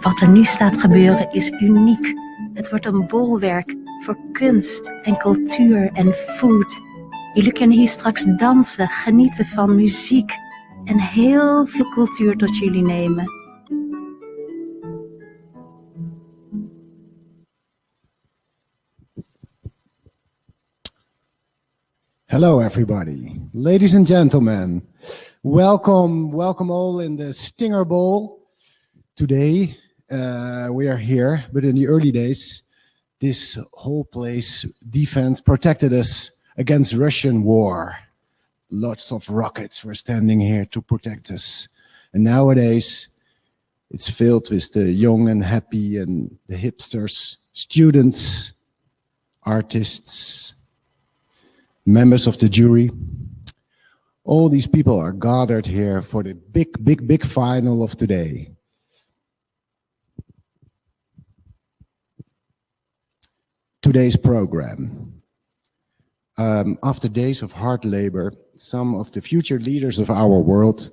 Wat er nu staat gebeuren is uniek. Het wordt een bolwerk voor kunst en cultuur en food. Jullie kunnen hier straks dansen, genieten van muziek en heel veel cultuur tot jullie nemen. Hello everybody, ladies and gentlemen. Welcome all in the Stinger Bowl. Today we are here, but in the early days, this whole place, defense, protected us against Russian war. Lots of rockets were standing here to protect us. And nowadays, it's filled with the young and happy and the hipsters, students, artists, members of the jury. All these people are gathered here for the big final of today. Today's program. After days of hard labor, some of the future leaders of our world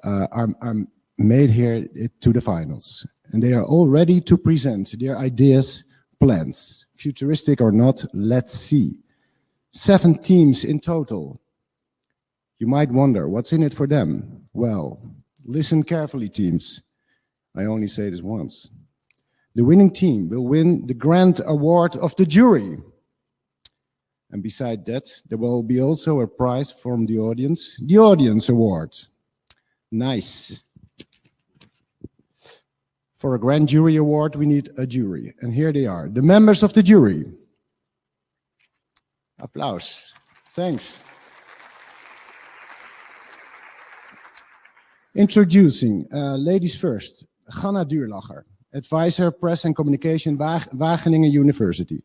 are made here to the finals. And they are all ready to present their ideas, plans. Futuristic or not, let's see. 7 teams in total. You might wonder, what's in it for them? Well, listen carefully, teams. I only say this once. The winning team will win the grand award of the jury. And beside that, there will be also a prize from the audience award. Nice. For a grand jury award, we need a jury. And here they are, the members of the jury. Applaus. Thanks. Introducing, ladies first, Ganna Duurlacher, Advisor, Press and Communication, Wageningen University.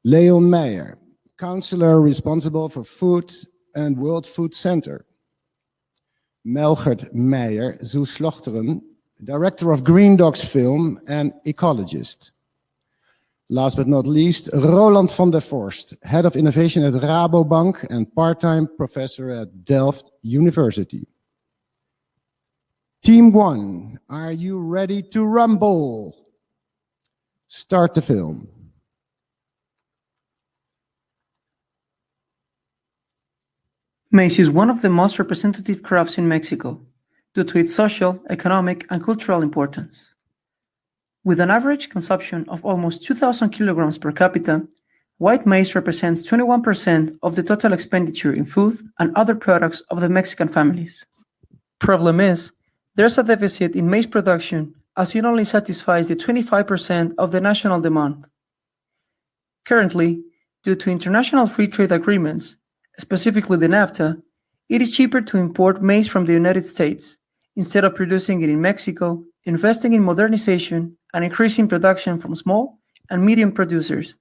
Leon Meijer, Counselor responsible for Food and World Food Center. Melgert Meijer Zoeslochteren, Director of Green Dogs Film and Ecologist. Last but not least, Roland van der Vorst, Head of Innovation at Rabobank and part-time professor at Delft University. Team 1, are you ready to rumble? Start the film. Maize is one of the most representative crops in Mexico due to its social, economic, and cultural importance. With an average consumption of almost 2,000 kilograms per capita, white maize represents 21% of the total expenditure in food and other products of the Mexican families. Problem is, there's a deficit in maize production as it only satisfies the 25% of the national demand. Currently, due to international free trade agreements, specifically the NAFTA, it is cheaper to import maize from the United States instead of producing it in Mexico, investing in modernization and increasing production from small and medium producers.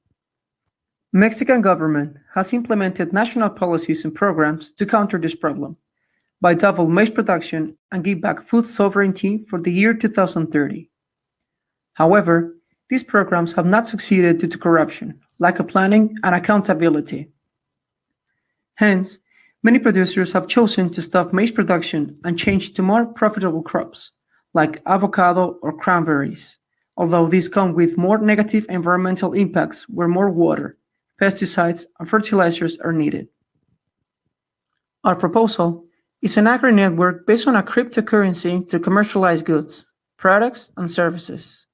Mexican government has implemented national policies and programs to counter this problem by double maize production and give back food sovereignty for the year 2030. However, these programs have not succeeded due to corruption, lack of planning, and accountability. Hence, many producers have chosen to stop maize production and change to more profitable crops, like avocado or cranberries, although these come with more negative environmental impacts where more water, pesticides, and fertilizers are needed. Our proposal is an agri-network based on a cryptocurrency to commercialize goods, products, and services.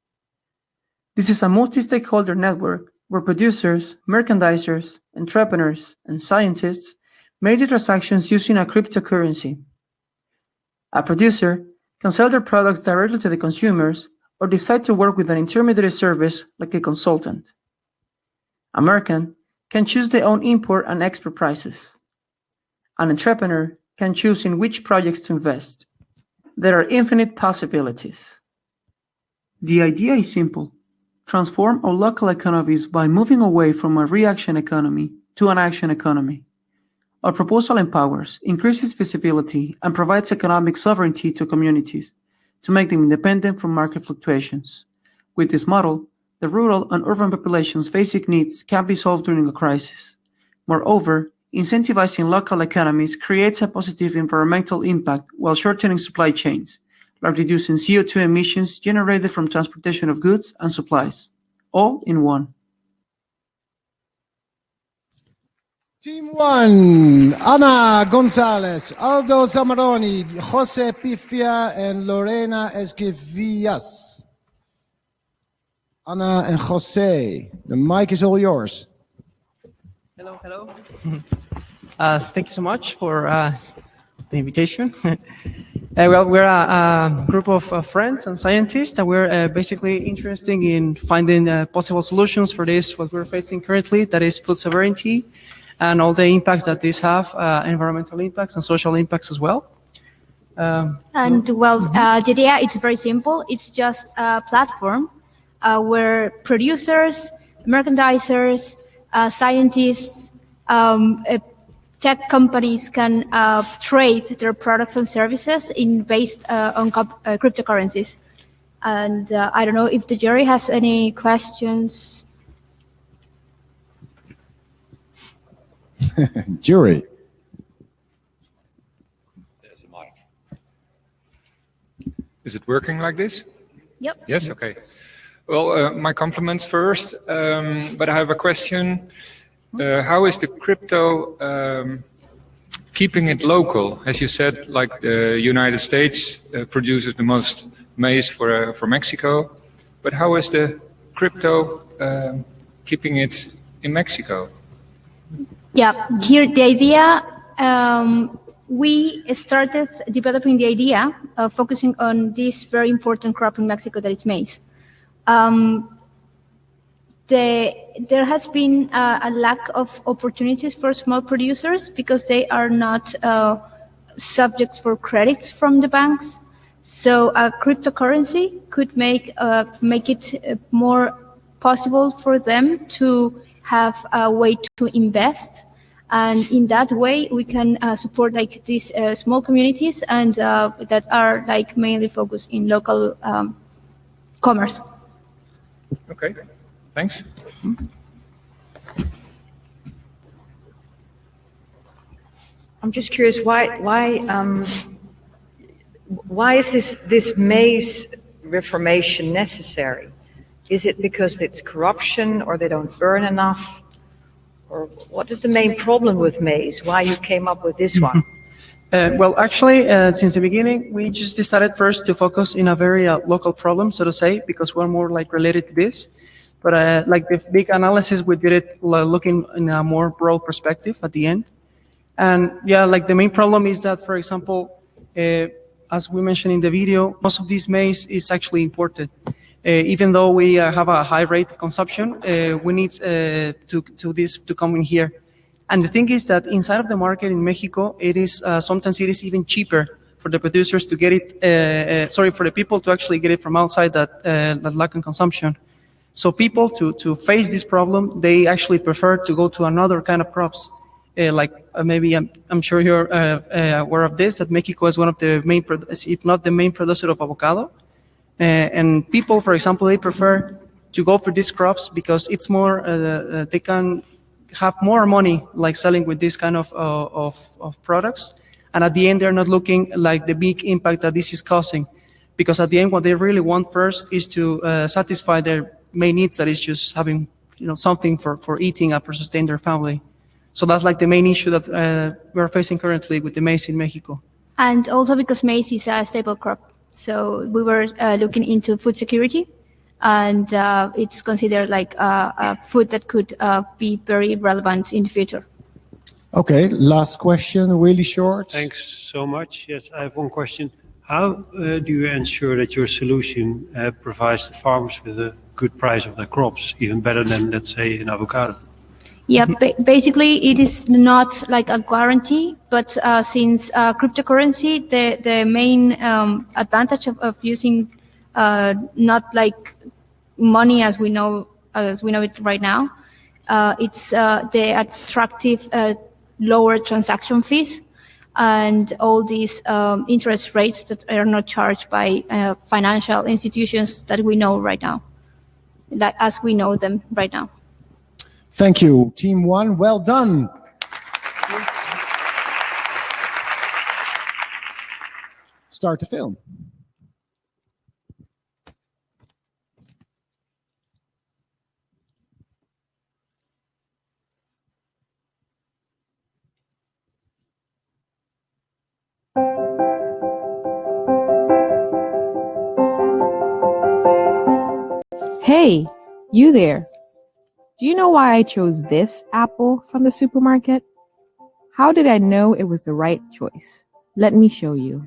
This is a multi-stakeholder network where producers, merchandisers, entrepreneurs, and scientists make the transactions using a cryptocurrency. A producer can sell their products directly to the consumers or decide to work with an intermediary service like a consultant. A merchant can choose their own import and export prices. An entrepreneur can choose in which projects to invest. There are infinite possibilities. The idea is simple. Transform our local economies by moving away from a reaction economy to an action economy. Our proposal empowers, increases visibility, and provides economic sovereignty to communities to make them independent from market fluctuations. With this model, the rural and urban population's basic needs can be solved during a crisis. Moreover, incentivizing local economies creates a positive environmental impact while shortening supply chains, like reducing CO2 emissions generated from transportation of goods and supplies, all in one. Team 1, Ana Gonzalez, Aldo Zamaroni, Jose Pifia, and Lorena Esquivias. Ana and Jose, the mic is all yours. Hello, hello. Thank you so much for the invitation. Well, we're a group of friends and scientists, and we're basically interested in finding possible solutions for this, what we're facing currently, that is food sovereignty, and all the impacts that these have, environmental impacts and social impacts as well. The idea is very simple. It's just a platform where producers, merchandisers, scientists, tech companies can trade their products and services based on cryptocurrencies. And I don't know if the jury has any questions. Jury. There's a mic. Is it working like this? Yep. Yes, okay. Well, my compliments first, but I have a question. How is the crypto keeping it local? As you said, like the United States produces the most maize for Mexico, but how is the crypto keeping it in Mexico? Yeah, here the idea, we started developing the idea of focusing on this very important crop in Mexico that is maize. There has been a lack of opportunities for small producers because they are not subjects for credits from the banks. So a cryptocurrency could make it more possible for them to have a way to invest, and in that way we can support like these small communities and that are like mainly focused in local commerce. Okay, thanks. I'm just curious, why is this maize reformation necessary? Is it because it's corruption, or they don't earn enough, or what is the main problem with maize? Why you came up with this one? Well, actually, since the beginning, we just decided first to focus in a very local problem, so to say, because we're more like related to this. But like the big analysis, we did it looking in a more broad perspective at the end. And yeah, like the main problem is that, for example, as we mentioned in the video, most of this maize is actually imported. Even though we have a high rate of consumption, we need this to come in here. And the thing is that inside of the market in Mexico, it is sometimes it is even cheaper for the producers to get it. For the people to actually get it from outside that lack in consumption. So people to face this problem, they actually prefer to go to another kind of crops. Maybe I'm sure you're aware of this, that Mexico is one of the main, if not the main producer of avocado. And people, for example, they prefer to go for these crops because it's more, they can have more money like selling with this kind of products. And at the end, they're not looking like the big impact that this is causing. Because at the end, what they really want first is to satisfy their main needs, that is just having something for eating and for sustain their family. So that's like the main issue that we're facing currently with the maize in Mexico. And also because maize is a staple crop. So we were looking into food security, and it's considered like a food that could be very relevant in the future. Okay, last question, really short. Thanks so much. Yes, I have one question. How do you ensure that your solution provides the farmers with a good price of their crops, even better than, let's say, an avocado? Yeah, basically it is not like a guarantee, but since cryptocurrency, the main advantage of using not like money as we know it right now, it's the attractive lower transaction fees and all these interest rates that are not charged by financial institutions that we know right now, like as we know them right now. Thank you, Team 1. Well done. Start the film. Hey, you there. Do you know why I chose this apple from the supermarket? How did I know it was the right choice? Let me show you.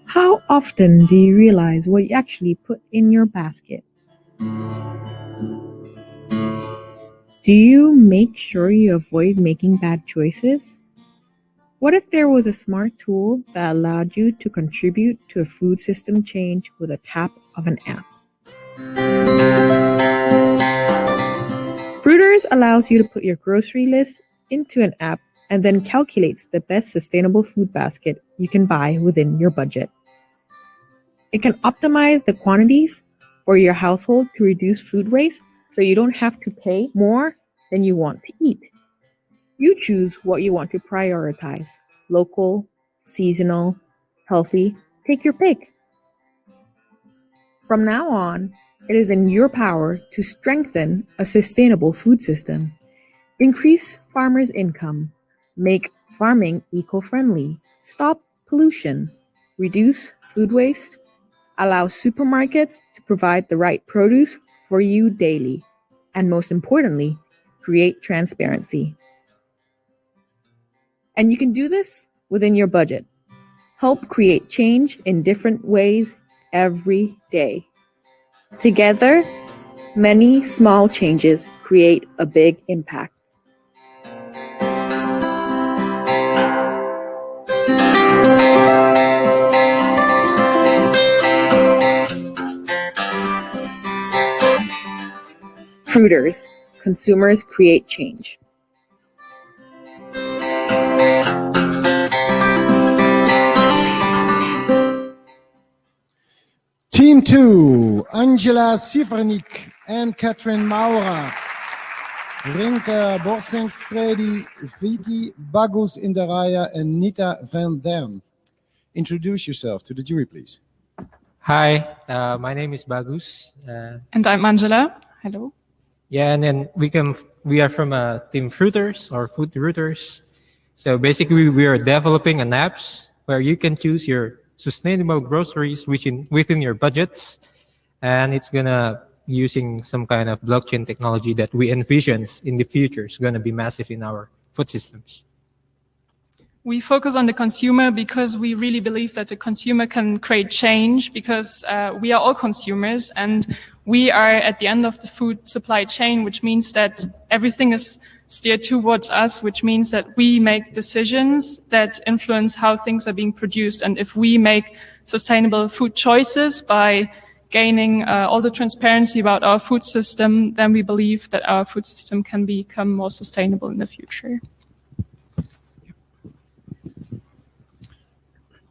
How often do you realize what you actually put in your basket? Do you make sure you avoid making bad choices? What if there was a smart tool that allowed you to contribute to a food system change with a tap of an app? Fruiters allows you to put your grocery list into an app and then calculates the best sustainable food basket you can buy within your budget. It can optimize the quantities for your household to reduce food waste so you don't have to pay more than you want to eat. You choose what you want to prioritize: local, seasonal, healthy, take your pick. From now on, it is in your power to strengthen a sustainable food system, increase farmers' income, make farming eco-friendly, stop pollution, reduce food waste, allow supermarkets to provide the right produce for you daily, and most importantly, create transparency. And you can do this within your budget. Help create change in different ways every day. Together, many small changes create a big impact. Fruiters, consumers create change. Team 2, Angela Sievernik and Katrin Maurer. Rinke Borsink, Freddy Viti, Bagus Indaraya, and Nita van Dern. Introduce yourself to the jury, please. Hi, my name is Bagus. And I'm Angela. Hello. Yeah, and then we are from Team Fruiters or Food Rooters. So basically, we are developing an apps where you can choose your sustainable groceries within your budgets, and it's gonna using some kind of blockchain technology that we envision in the future is gonna be massive in our food systems. We focus on the consumer because we really believe that the consumer can create change, because we are all consumers and we are at the end of the food supply chain, which means that everything is steered towards us, which means that we make decisions that influence how things are being produced. And if we make sustainable food choices by gaining all the transparency about our food system, then we believe that our food system can become more sustainable in the future.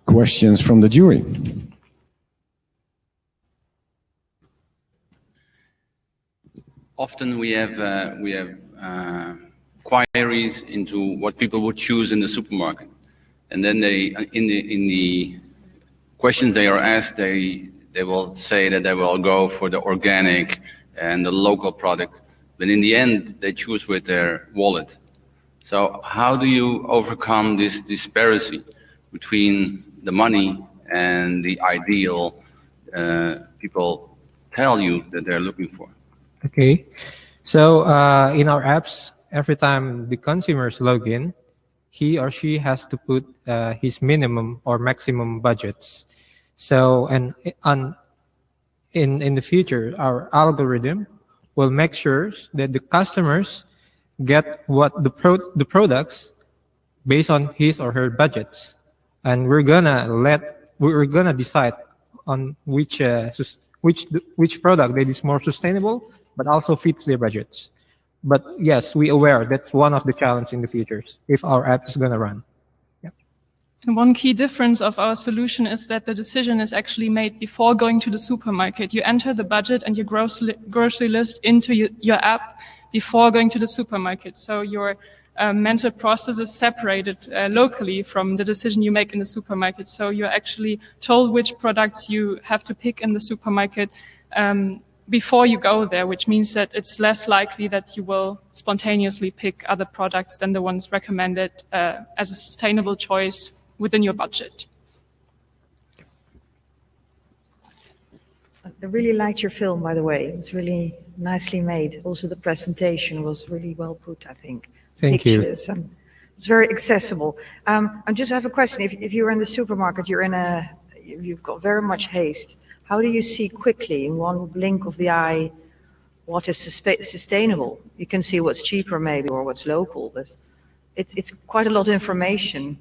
Questions from the jury? Often we have queries into what people would choose in the supermarket, and then they, in the questions they are asked, they will say that they will go for the organic and the local product. but in the end, they choose with their wallet. So how do you overcome this disparity between the money and the ideal people tell you that they're looking for? Okay. So in our apps, every time the consumers log in, he or she has to put his minimum or maximum budgets. So in the future, our algorithm will make sure that the customers get what the products based on his or her budgets, and we're gonna decide on which product that is more sustainable but also fits their budgets. But yes, we aware that's one of the challenges in the future if our app is gonna run. And one key difference of our solution is that the decision is actually made before going to the supermarket. You enter the budget and your grocery list into your app before going to the supermarket. So your mental process is separated locally from the decision you make in the supermarket. So you're actually told which products you have to pick in the supermarket before you go there, which means that it's less likely that you will spontaneously pick other products than the ones recommended as a sustainable choice within your budget. I really liked your film, by the way. It was really nicely made. Also, the presentation was really well put, I think. Thank you. Pictures, and it's very accessible. I just have a question. If you're in the supermarket, you've got very much haste. How do you see quickly, in one blink of the eye, what is sustainable? You can see what's cheaper maybe or what's local, but it's quite a lot of information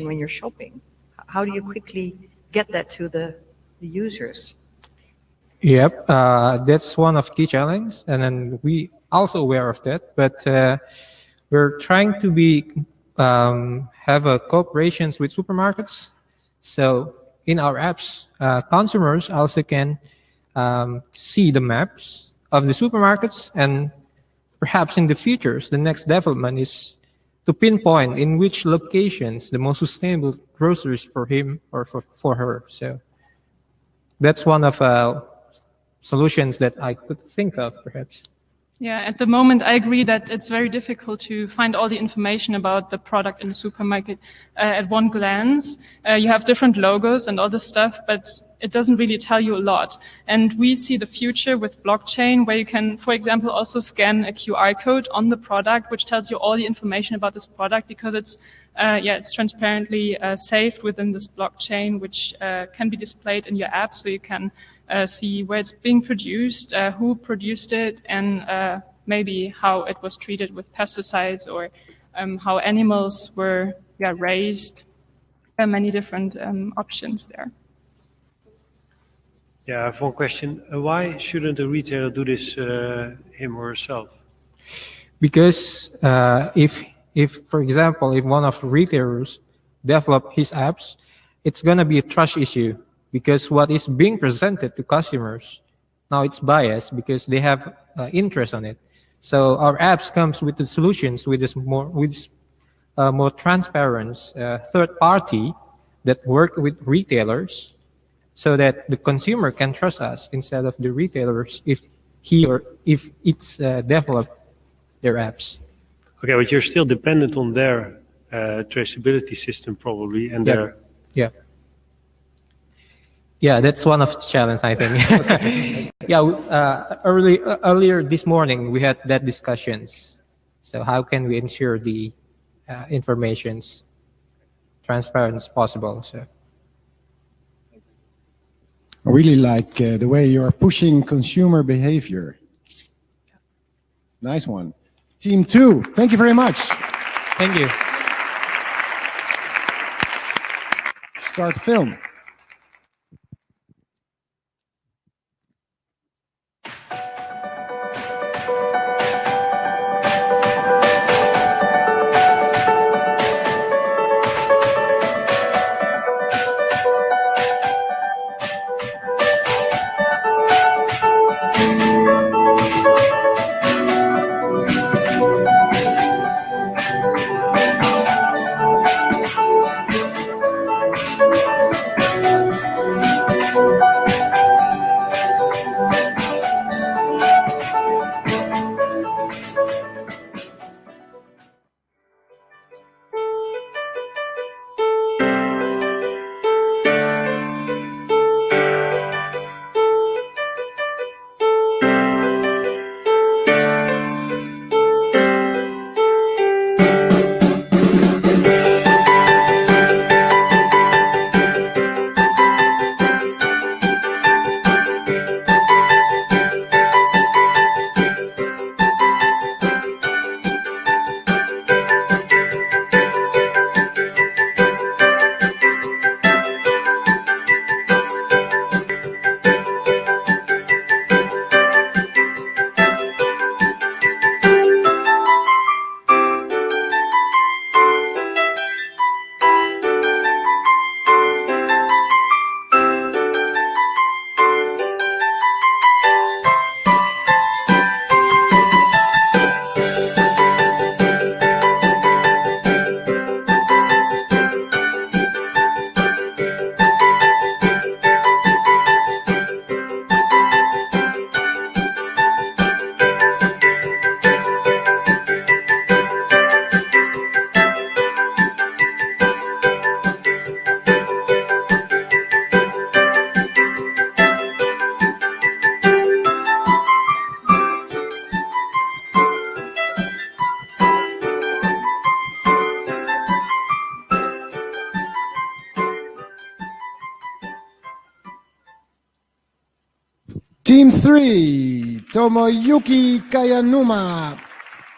when you're shopping. How do you quickly get that to the users? Yep, that's one of key challenges, and then we also aware of that. But we're trying to have a cooperations with supermarkets. So in our apps, consumers also can see the maps of the supermarkets, and perhaps in the future, the next development is to pinpoint in which locations the most sustainable groceries for him or for her. So that's one of solutions that I could think of, perhaps. Yeah, at the moment, I agree that it's very difficult to find all the information about the product in the supermarket at one glance. You have different logos and all this stuff, but it doesn't really tell you a lot. And we see the future with blockchain, where you can, for example, also scan a QR code on the product, which tells you all the information about this product, because it's transparently saved within this blockchain, which can be displayed in your app, so you can see where it's being produced, who produced it, and maybe how it was treated with pesticides, or how animals were raised. There are many different options there. Yeah, I have one question. Why shouldn't a retailer do this him or herself? Because if, for example, if one of the retailers develop his apps, it's going to be a trust issue, because what is being presented to customers, now it's biased because they have interest on it. So our apps comes with the solutions with this more transparent third party that work with retailers, so that the consumer can trust us instead of the retailers if it's developed their apps. Okay, but you're still dependent on their traceability system probably, and their... Yeah, that's one of the challenges, I think. Earlier this morning we had that discussions. So how can we ensure the information's transparent as possible? So I really like the way you're pushing consumer behavior. Nice one. Team 2, thank you very much. Thank you. Start film. Team 3, Tomoyuki Kayanuma,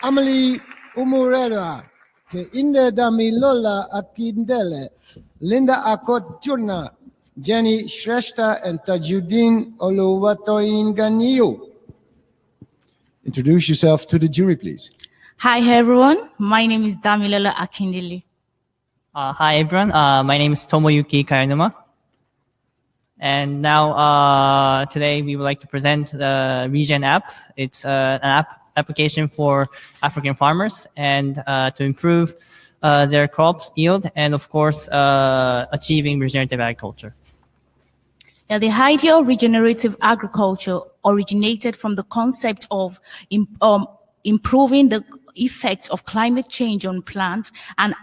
Amelie Umurera, Ke Inde Damilola Akindele, Linda Akot Turna, Jenny Shrestha, and Tajuddin Oluwatoyinganiyu. Introduce yourself to the jury, please. Hi everyone, my name is Damilola Akindele. Hi everyone, my name is Tomoyuki Kayanuma. And now, today we would like to present the Regen app. It's an application for African farmers and to improve their crops yield and, of course, achieving regenerative agriculture. Yeah, the idea of regenerative agriculture originated from the concept of improving the effects of climate change on plants, and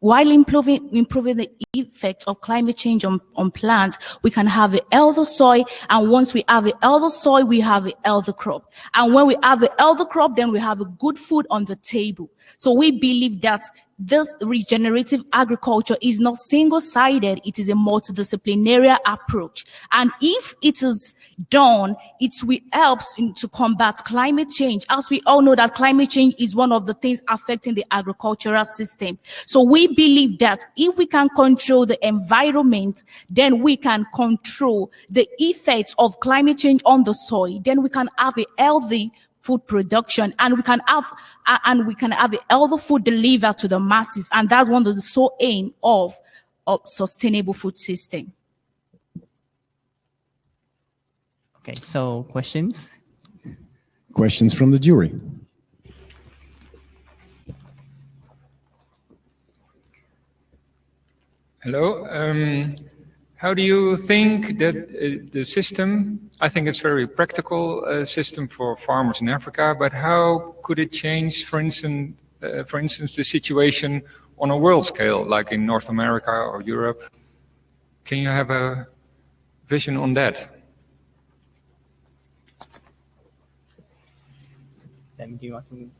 while improving the effects of climate change on plants, we can have a healthy soil. And once we have a healthy soil, we have a healthy crop. And when we have a healthy crop, then we have a good food on the table. So we believe that this regenerative agriculture is not single-sided. It is a multidisciplinary approach. And if it is done, it will help to combat climate change. As we all know that climate change is one of the things affecting the agricultural system. So we believe that if we can control the environment, then we can control the effects of climate change on the soil. Then we can have a healthy food production, and we can have a healthy food delivered to the masses, and that's one of the sole aim of sustainable food system. Okay, so questions? Questions from the jury. Hello. How do you think that the system, I think it's a very practical system for farmers in Africa, but how could it change, for instance, the situation on a world scale, like in North America or Europe? Can you have a vision on that? Then do you want to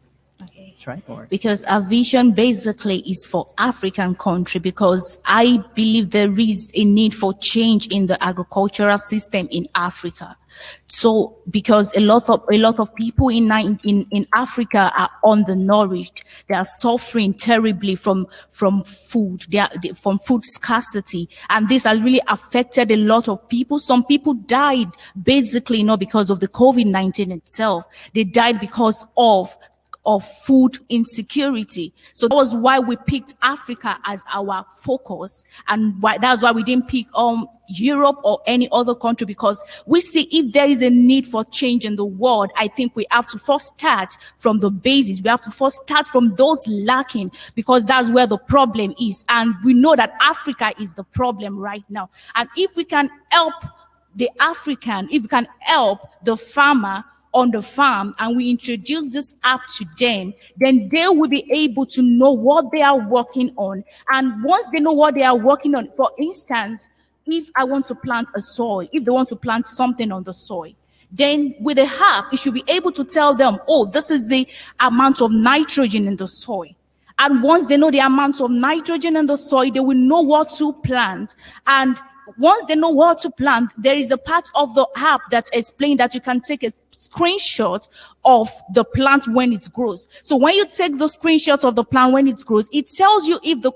try? Or? Because our vision basically is for African country, because I believe there is a need for change in the agricultural system in Africa. So because a lot of people in Africa are undernourished, they are suffering terribly from food, from food scarcity, and this has really affected a lot of people. Some people died basically not because of the COVID-19 itself; they died because of food insecurity. So that was why we picked Africa as our focus, and that's why we didn't pick Europe or any other country, because we see if there is a need for change in the world, I think we have to first start from the basis. We have to first start from those lacking, because that's where the problem is. And we know that Africa is the problem right now. And if we can help the African, if we can help the farmer on the farm, and we introduce this app to them, then they will be able to know what they are working on. And once they know what they are working on, for instance, if I want to plant a soil, if they want to plant something on the soil, then with the app, it should be able to tell them, oh, this is the amount of nitrogen in the soil. And once they know the amount of nitrogen in the soil, they will know what to plant. And once they know what to plant, there is a part of the app that explains that you can take a screenshot of the plant when it grows. So when you take the screenshots of the plant when it grows, it tells you if the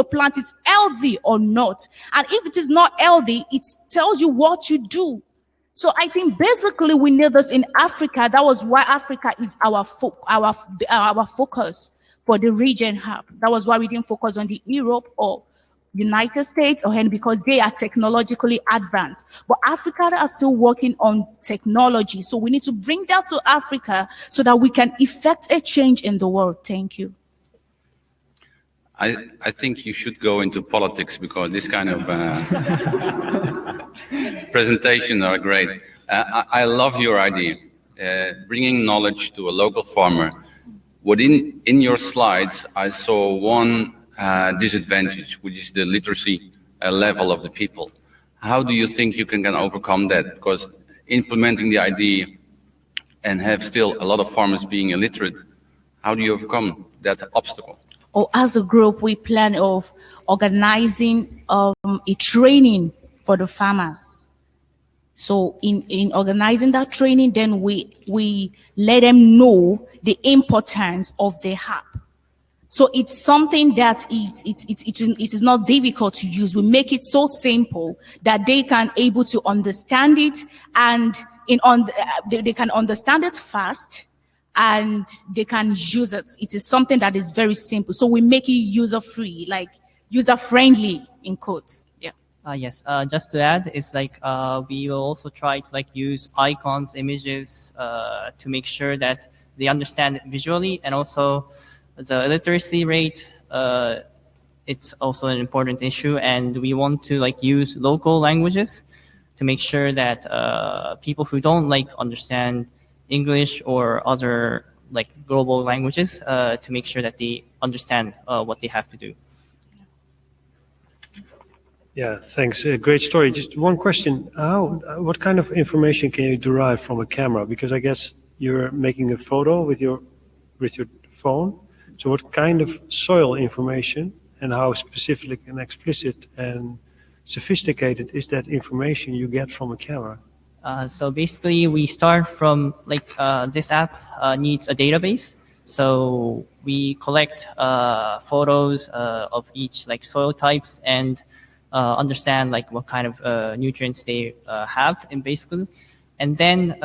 plant is healthy or not. And if it is not healthy, it tells you what to do. So I think basically we need this in Africa. That was why Africa is our focus for the region hub. That was why we didn't focus on the Europe or United States or any, because they are technologically advanced. But Africa are still working on technology. So we need to bring that to Africa so that we can effect a change in the world. Thank you. I think you should go into politics, because this kind of presentations are great. I love your idea, bringing knowledge to a local farmer. In your slides, I saw one disadvantage, which is the literacy level of the people. How do you think you can overcome that? Because implementing the idea and have still a lot of farmers being illiterate, how do you overcome that obstacle? Or as a group, we plan of organizing a training for the farmers. So in organizing that training, then we let them know the importance of the app. So it's something that it is not difficult to use. We make it so simple that they can able to understand it, and they can understand it fast, and they can use it. It is something that is very simple. So we make it user-free, like user-friendly in quotes. Yeah. Yes, just to add, it's like we will also try to like use icons, images to make sure that they understand it visually, and also the literacy rate, it's also an important issue, and we want to like use local languages to make sure that people who don't like understand English or other like global languages to make sure that they understand what they have to do. Yeah, thanks. Great story. Just one question. What kind of information can you derive from a camera? Because I guess you're making a photo with your phone. So what kind of soil information, and how specific and explicit and sophisticated is that information you get from a camera? So basically, we start from like this app needs a database. So we collect photos of each like soil types and understand like what kind of nutrients they have, and basically. And then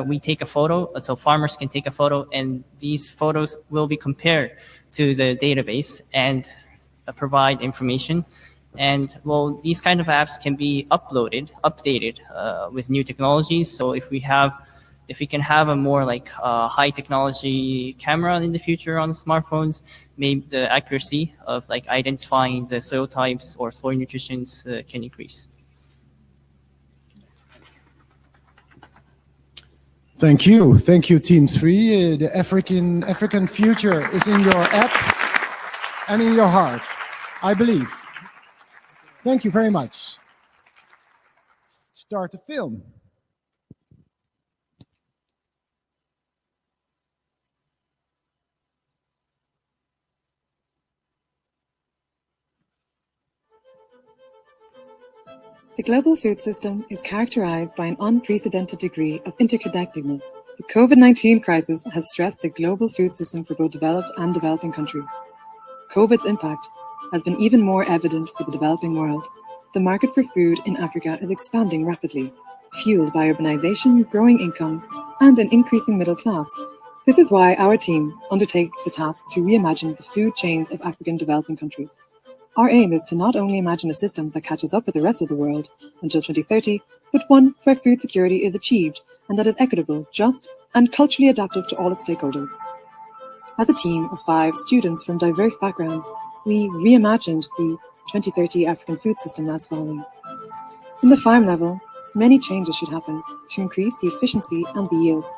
we take a photo, so farmers can take a photo, and these photos will be compared to the database and provide information. And well, these kind of apps can be updated with new technologies. So if we can have a more like high technology camera in the future on smartphones, maybe the accuracy of like identifying the soil types or soil nutrients can increase. Thank you, Team 3. The African future is in your app and in your heart, I believe. Thank you very much. Start the film. The global food system is characterized by an unprecedented degree of interconnectedness. The COVID-19 crisis has stressed the global food system for both developed and developing countries. COVID's impact has been even more evident for the developing world. The market for food in Africa is expanding rapidly, fueled by urbanization, growing incomes, and an increasing middle class. This is why our team undertake the task to reimagine the food chains of African developing countries. Our aim is to not only imagine a system that catches up with the rest of the world until 2030, but one where food security is achieved and that is equitable, just, and culturally adaptive to all its stakeholders. As a team of 5 students from diverse backgrounds, we reimagined the 2030 African food system last fall. In the farm level, many changes should happen to increase the efficiency and the yields.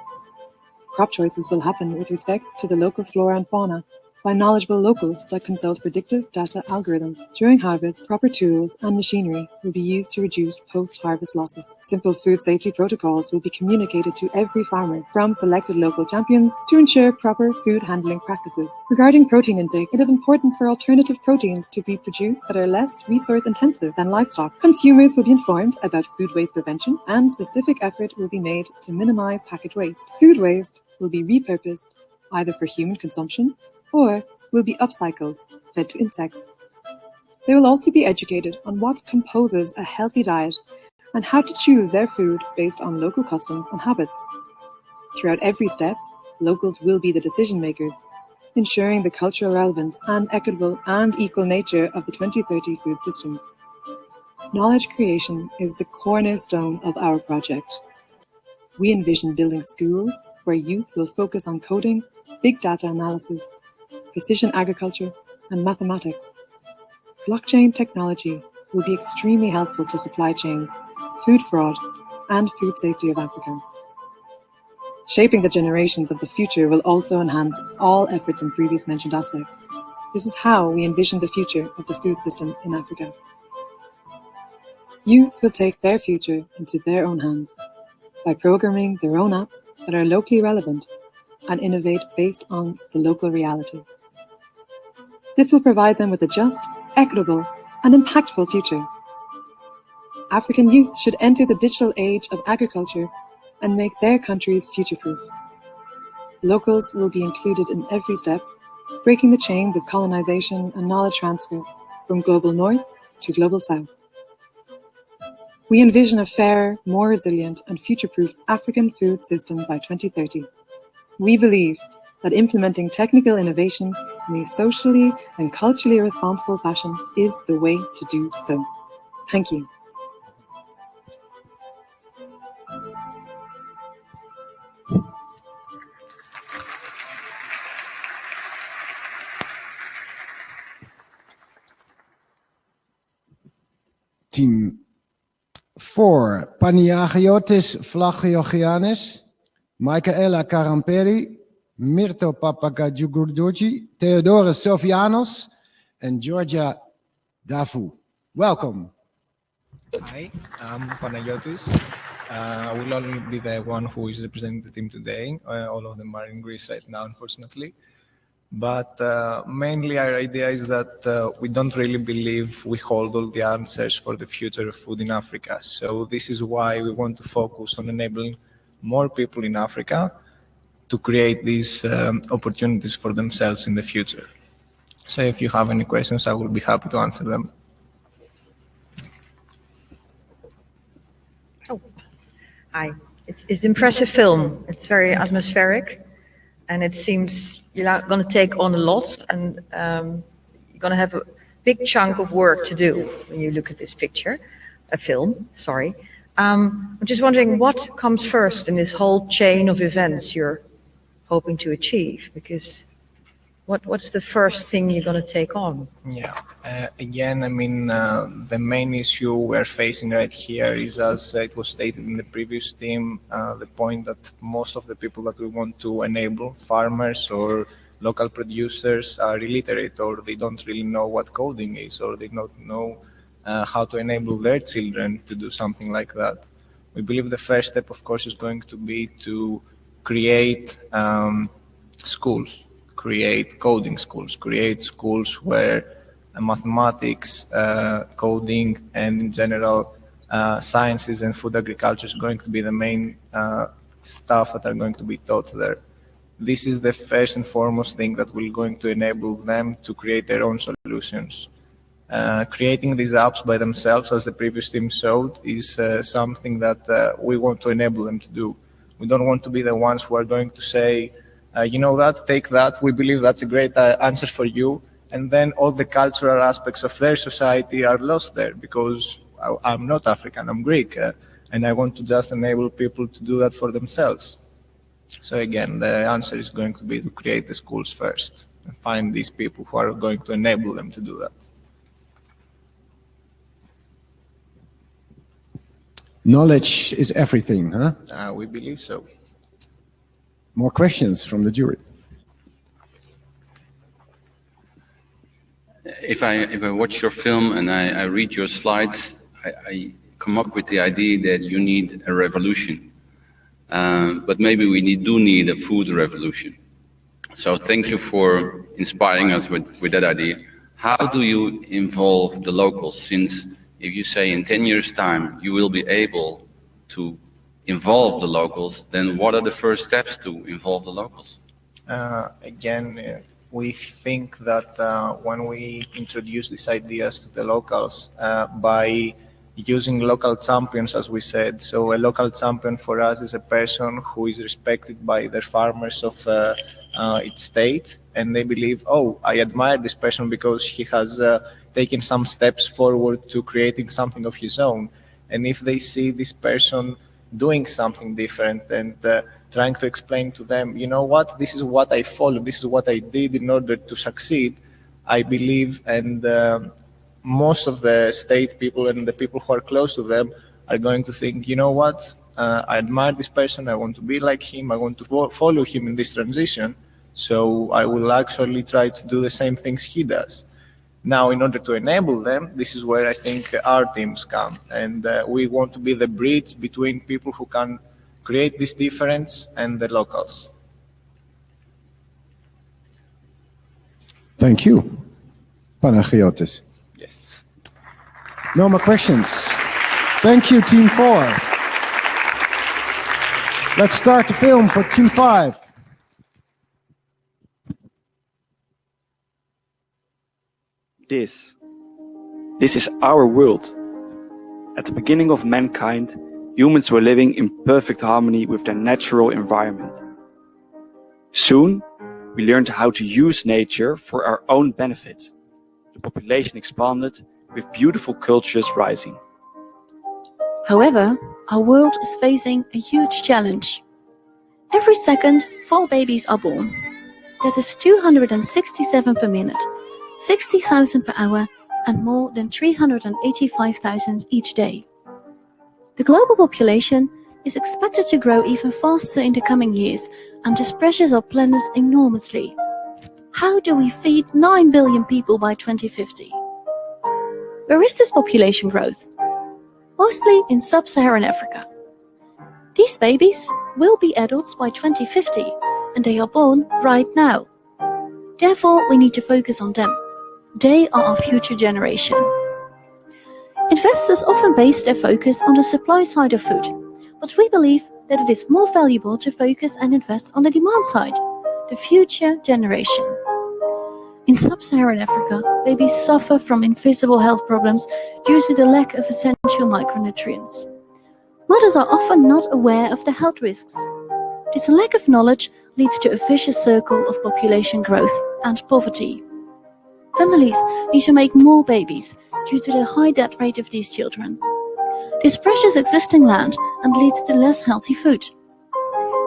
Crop choices will happen with respect to the local flora and fauna, by knowledgeable locals that consult predictive data algorithms. During harvest, proper tools and machinery will be used to reduce post-harvest losses. Simple food safety protocols will be communicated to every farmer from selected local champions to ensure proper food handling practices. Regarding protein intake, it is important for alternative proteins to be produced that are less resource intensive than livestock. Consumers will be informed about food waste prevention, and specific effort will be made to minimize package waste. Food waste will be repurposed either for human consumption or will be upcycled, fed to insects. They will also be educated on what composes a healthy diet and how to choose their food based on local customs and habits. Throughout every step, locals will be the decision makers, ensuring the cultural relevance and equitable and equal nature of the 2030 food system. Knowledge creation is the cornerstone of our project. We envision building schools where youth will focus on coding, big data analysis, precision agriculture, and mathematics. Blockchain technology will be extremely helpful to supply chains, food fraud, and food safety of Africa. Shaping the generations of the future will also enhance all efforts in previous mentioned aspects. This is how we envision the future of the food system in Africa. Youth will take their future into their own hands by programming their own apps that are locally relevant and innovate based on the local reality. This will provide them with a just, equitable, and impactful future. African youth should enter the digital age of agriculture and make their countries future-proof. Locals will be included in every step, breaking the chains of colonization and knowledge transfer from global north to global south. We envision a fairer, more resilient and future-proof African food system by 2030. We believe that implementing technical innovation in a socially and culturally responsible fashion is the way to do so. Thank you. Team 4, Paniagiotis Flagiogianis, Michaela Caramperi, Mirto Papagadjugurdoji, Theodoros Sofianos, and Georgia Dafu. Welcome. Hi, I'm Panagiotis. I will only be the one who is representing the team today. All of them are in Greece right now, unfortunately. But mainly our idea is that we don't really believe we hold all the answers for the future of food in Africa. So this is why we want to focus on enabling more people in Africa to create these opportunities for themselves in the future. So if you have any questions, I will be happy to answer them. Oh, hi. It's an impressive film. It's very atmospheric. And it seems you're going to take on a lot, and you're going to have a big chunk of work to do when you look at this picture, a film, sorry. I'm just wondering what comes first in this whole chain of events you're hoping to achieve, because what's the first thing you're going to take on? Yeah, again, I mean, the main issue we're facing right here is, as it was stated in the previous team, the point that most of the people that we want to enable, farmers or local producers, are illiterate, or they don't really know what coding is, or they don't know how to enable their children to do something like that. We believe the first step, of course, is going to be to create schools. Create coding schools, create schools where mathematics, coding, and in general sciences and food agriculture is going to be the main stuff that are going to be taught there. This is the first and foremost thing that will going to enable them to create their own solutions. Creating these apps by themselves, as the previous team showed, is something that we want to enable them to do. We don't want to be the ones who are going to say, you know that, take that, we believe that's a great answer for you, and then all the cultural aspects of their society are lost there, because I'm not African, I'm Greek, and I want to just enable people to do that for themselves. So again, the answer is going to be to create the schools first, and find these people who are going to enable them to do that. Knowledge is everything, huh? We believe so. More questions from the jury? If I watch your film and I read your slides, I come up with the idea that you need a revolution. But maybe we do need a food revolution. So thank you for inspiring us with that idea. How do you involve the locals? Since if you say in 10 years' time you will be able to involve the locals, then what are the first steps to involve the locals? Again, we think that when we introduce these ideas to the locals by using local champions, as we said, so a local champion for us is a person who is respected by the farmers of its state, and they believe, oh, I admire this person because he has taken some steps forward to creating something of his own. And if they see this person doing something different and trying to explain to them, you know what, this is what I followed, this is what I did in order to succeed, I believe, and most of the state people and the people who are close to them are going to think, you know what, I admire this person, I want to be like him, I want to follow him in this transition, so I will actually try to do the same things he does. Now, in order to enable them, this is where I think our teams come. And we want to be the bridge between people who can create this difference and the locals. Thank you, Panagiotis. Yes. No more questions. Thank you, Team 4. Let's start the film for Team 5. This is our world. At the beginning of mankind, humans were living in perfect harmony with their natural environment. Soon, we learned how to use nature for our own benefit. The population expanded, with beautiful cultures rising. However, our world is facing a huge challenge. Every second, 4 babies are born. That is 267 per minute, 60,000 per hour, and more than 385,000 each day. The global population is expected to grow even faster in the coming years, and this pressures our planet enormously. How do we feed 9 billion people by 2050? Where is this population growth? Mostly in sub-Saharan Africa. These babies will be adults by 2050, and they are born right now. Therefore, we need to focus on them. They are our future generation. Investors often base their focus on the supply side of food, but we believe that it is more valuable to focus and invest on the demand side, the future generation. In sub-Saharan Africa, babies suffer from invisible health problems due to the lack of essential micronutrients. Mothers are often not aware of the health risks. This lack of knowledge leads to a vicious circle of population growth and poverty. Families need to make more babies due to the high death rate of these children. This pressures existing land and leads to less healthy food.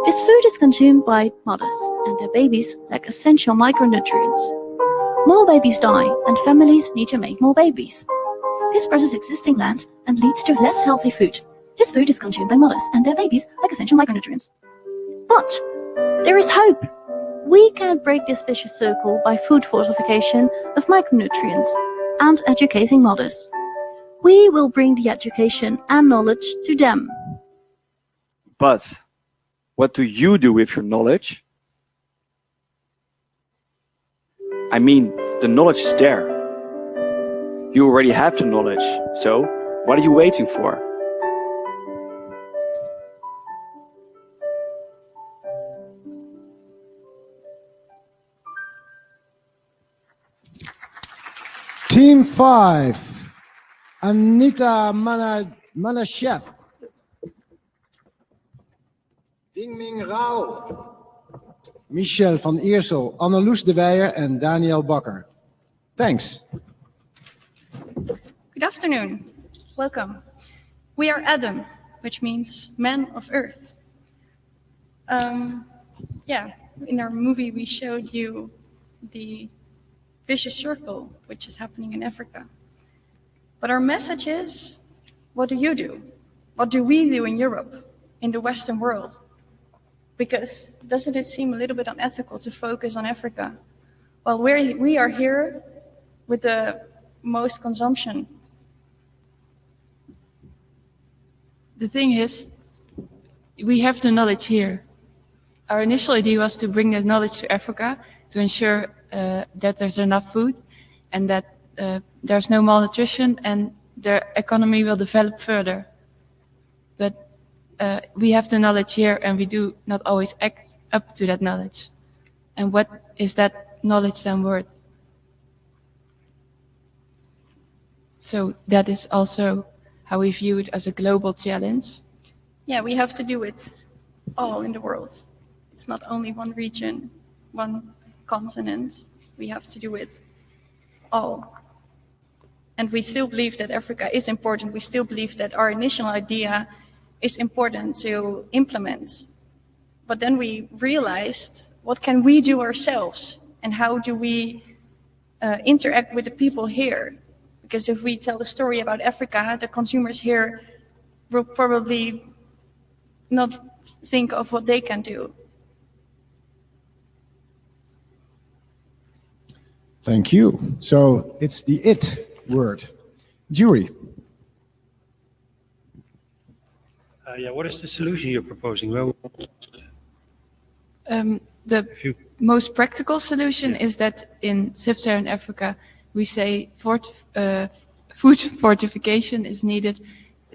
This food is consumed by mothers, and their babies lack essential micronutrients. More babies die, and families need to make more babies. This pressures existing land and leads to less healthy food. This food is consumed by mothers, and their babies lack essential micronutrients. But there is hope. We can break this vicious circle by food fortification of micronutrients and educating mothers. We will bring the education and knowledge to them. But what do you do with your knowledge? I mean, the knowledge is there. You already have the knowledge, so what are you waiting for? Team 5, Anita Manashev, Dingming Rao, Michel van Eersel, Anneloes de Weijer, and Daniel Bakker. Thanks. Good afternoon. Welcome. We are Adam, which means man of earth. In our movie we showed you the vicious circle which is happening in Africa. But our message is, what do you do? What do we do in Europe, in the Western world? Because doesn't it seem a little bit unethical to focus on Africa? Well, we are here with the most consumption. The thing is, we have the knowledge here. Our initial idea was to bring that knowledge to Africa to ensure that there's enough food and that there's no malnutrition and their economy will develop further. But we have the knowledge here and we do not always act up to that knowledge. And what is that knowledge then worth? So that is also how we view it as a global challenge. Yeah, we have to do it all in the world. It's not only one region, one continent. We have to do it all. And we still believe that Africa is important. We still believe that our initial idea is important to implement. But then we realized, what can we do ourselves? And how do we interact with the people here? Because if we tell the story about Africa, the consumers here will probably not think of what they can do. Thank you. So it's the it word. Jury. What is the solution you're proposing? Well, the most practical solution is that in sub-Saharan Africa, we say food fortification is needed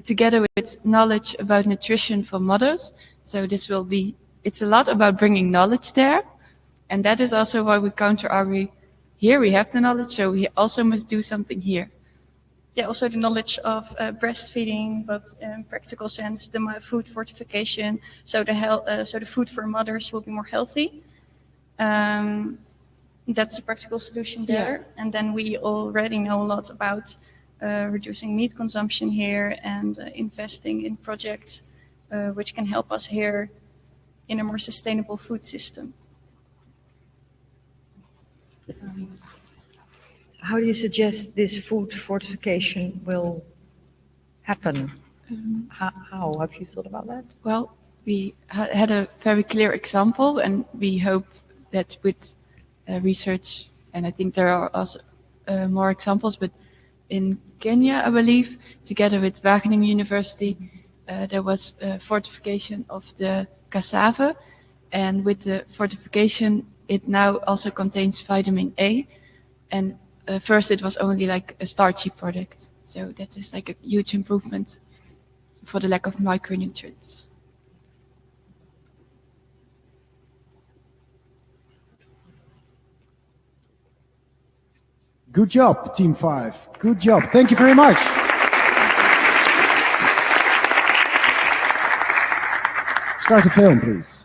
together with knowledge about nutrition for mothers. So this will be, it's a lot about bringing knowledge there. And that is also why we counter-argue, here we have the knowledge, so we also must do something here. Yeah, also the knowledge of breastfeeding, but in practical sense, the food fortification, so the food for mothers will be more healthy. That's the practical solution there. Yeah. And then we already know a lot about reducing meat consumption here and investing in projects which can help us here in a more sustainable food system. How do you suggest this food fortification will happen? How have you thought about that? Well, we had a very clear example, and we hope that with research, and I think there are also more examples, but in Kenya, I believe, together with Wageningen University, there was a fortification of the cassava, and with the fortification, it now also contains vitamin A, and first it was only like a starchy product, so that is like a huge improvement for the lack of micronutrients. Good job, Team 5. Good job. Thank you very much. Start the film, please.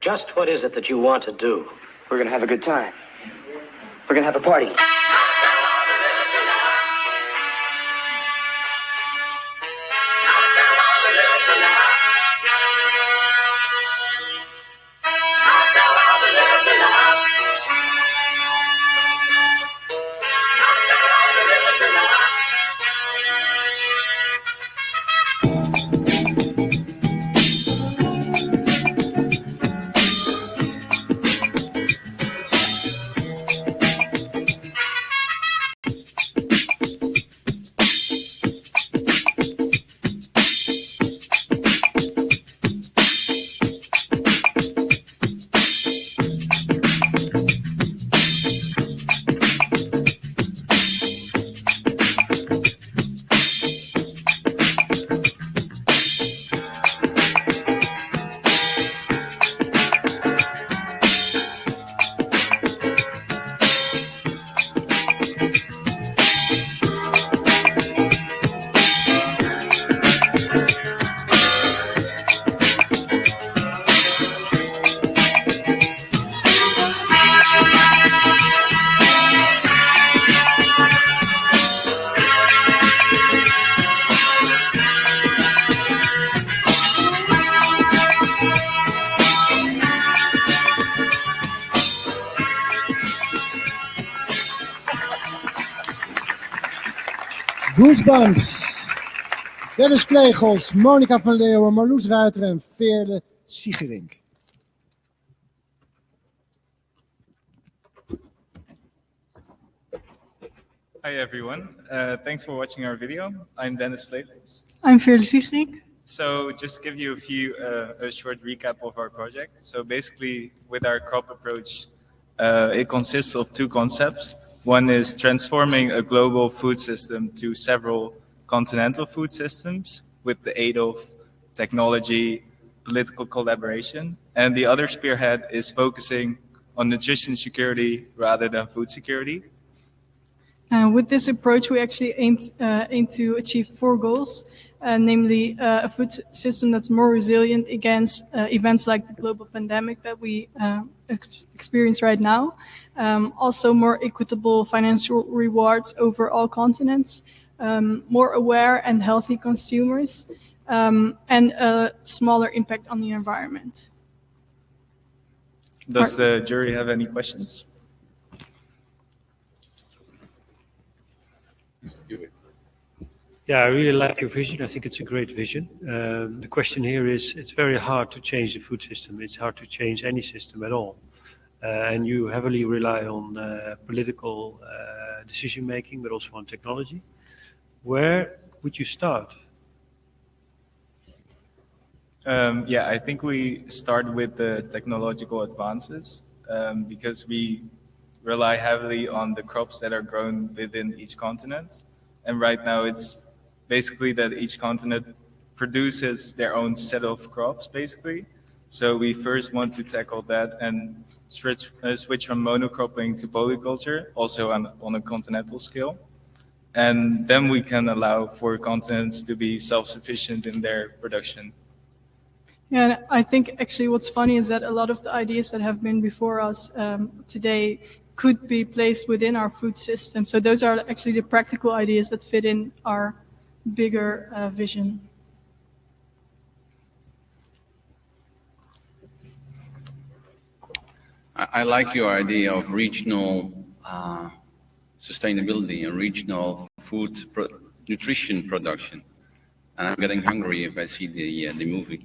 Just what is it that you want to do? We're going to have a good time. We're going to have a party. Goosebumps. Dennis Vlegels, Monica van Leeuwen, Marloes Ruiter en Veerle Siegerink. Hi everyone, thanks for watching our video. I'm Dennis Vlegels. I'm Veerle Siegerink. So just to give you a short recap of our project. So basically with our crop approach, it consists of two concepts. One is transforming a global food system to several continental food systems with the aid of technology, political collaboration, And the other spearhead is focusing on nutrition security rather than food security. With this approach, we actually aim to achieve 4 goals, namely a food system that's more resilient against events like the global pandemic that we experience right now. Also more equitable financial rewards over all continents, more aware and healthy consumers, and a smaller impact on the environment. Does the jury have any questions? Yeah, I really like your vision. I think it's a great vision. The question here is, it's very hard to change the food system. It's hard to change any system at all. And you heavily rely on political decision-making, but also on technology. Where would you start? Yeah, I think we start with the technological advances because we rely heavily on the crops that are grown within each continent. And right now it's basically that each continent produces their own set of crops, basically. So we first want to tackle that and switch from monocropping to polyculture, also on a continental scale. And then we can allow for continents to be self-sufficient in their production. Yeah, and I think actually what's funny is that a lot of the ideas that have been before us today could be placed within our food system. So those are actually the practical ideas that fit in our bigger vision. I like your idea of regional sustainability and regional nutrition production. And I'm getting hungry if I see the movie.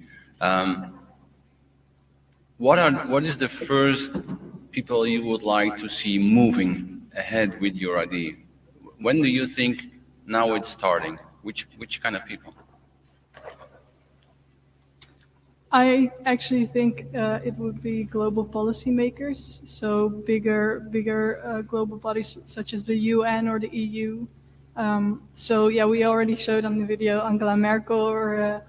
What is the first people you would like to see moving ahead with your idea? When do you think now it's starting? Which kind of people? I actually think it would be global policymakers, so bigger global bodies such as the UN or the EU. So yeah, we already showed on the video Angela Merkel or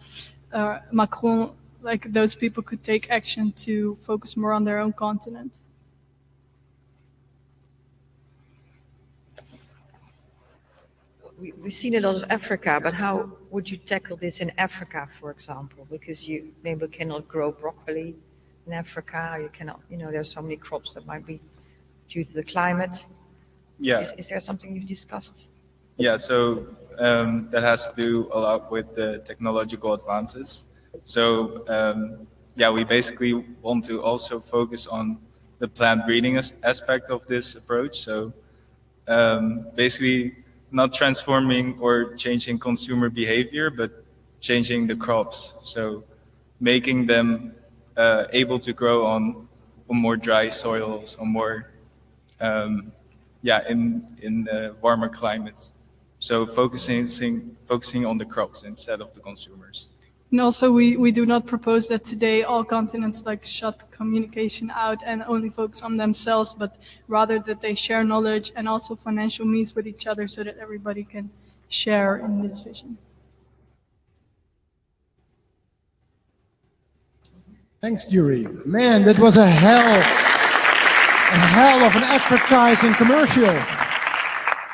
Macron. Like those people could take action to focus more on their own continent. We've seen a lot of Africa, but how would you tackle this in Africa, for example? Because you maybe cannot grow broccoli in Africa. You cannot, there's so many crops that might be due to the climate. Yeah. Is there something you've discussed? Yeah, so that has to do a lot with the technological advances. So yeah, we basically want to also focus on the plant breeding aspect of this approach. So basically not transforming or changing consumer behavior, but changing the crops. So making them able to grow on more dry soils, on more, in warmer climates. So focusing on the crops instead of the consumers. And also we do not propose that today all continents shut communication out and only focus on themselves, but rather that they share knowledge and also financial means with each other so that everybody can share in this vision. Thanks, Jury. Man, that was a hell of an advertising commercial.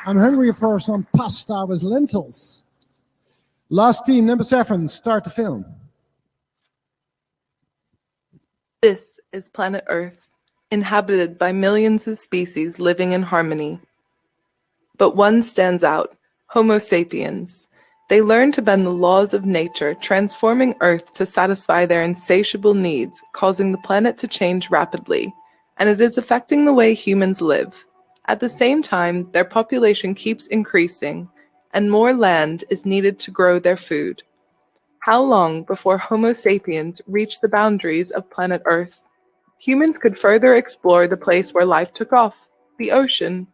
I'm hungry for some pasta with lentils. Last team, number 7, start the film. This is planet Earth, inhabited by millions of species living in harmony. But one stands out, Homo sapiens. They learn to bend the laws of nature, transforming Earth to satisfy their insatiable needs, causing the planet to change rapidly, and it is affecting the way humans live. At the same time, their population keeps increasing, and more land is needed to grow their food. How long before Homo sapiens reach the boundaries of planet Earth? Humans could further explore the place where life took off, the ocean.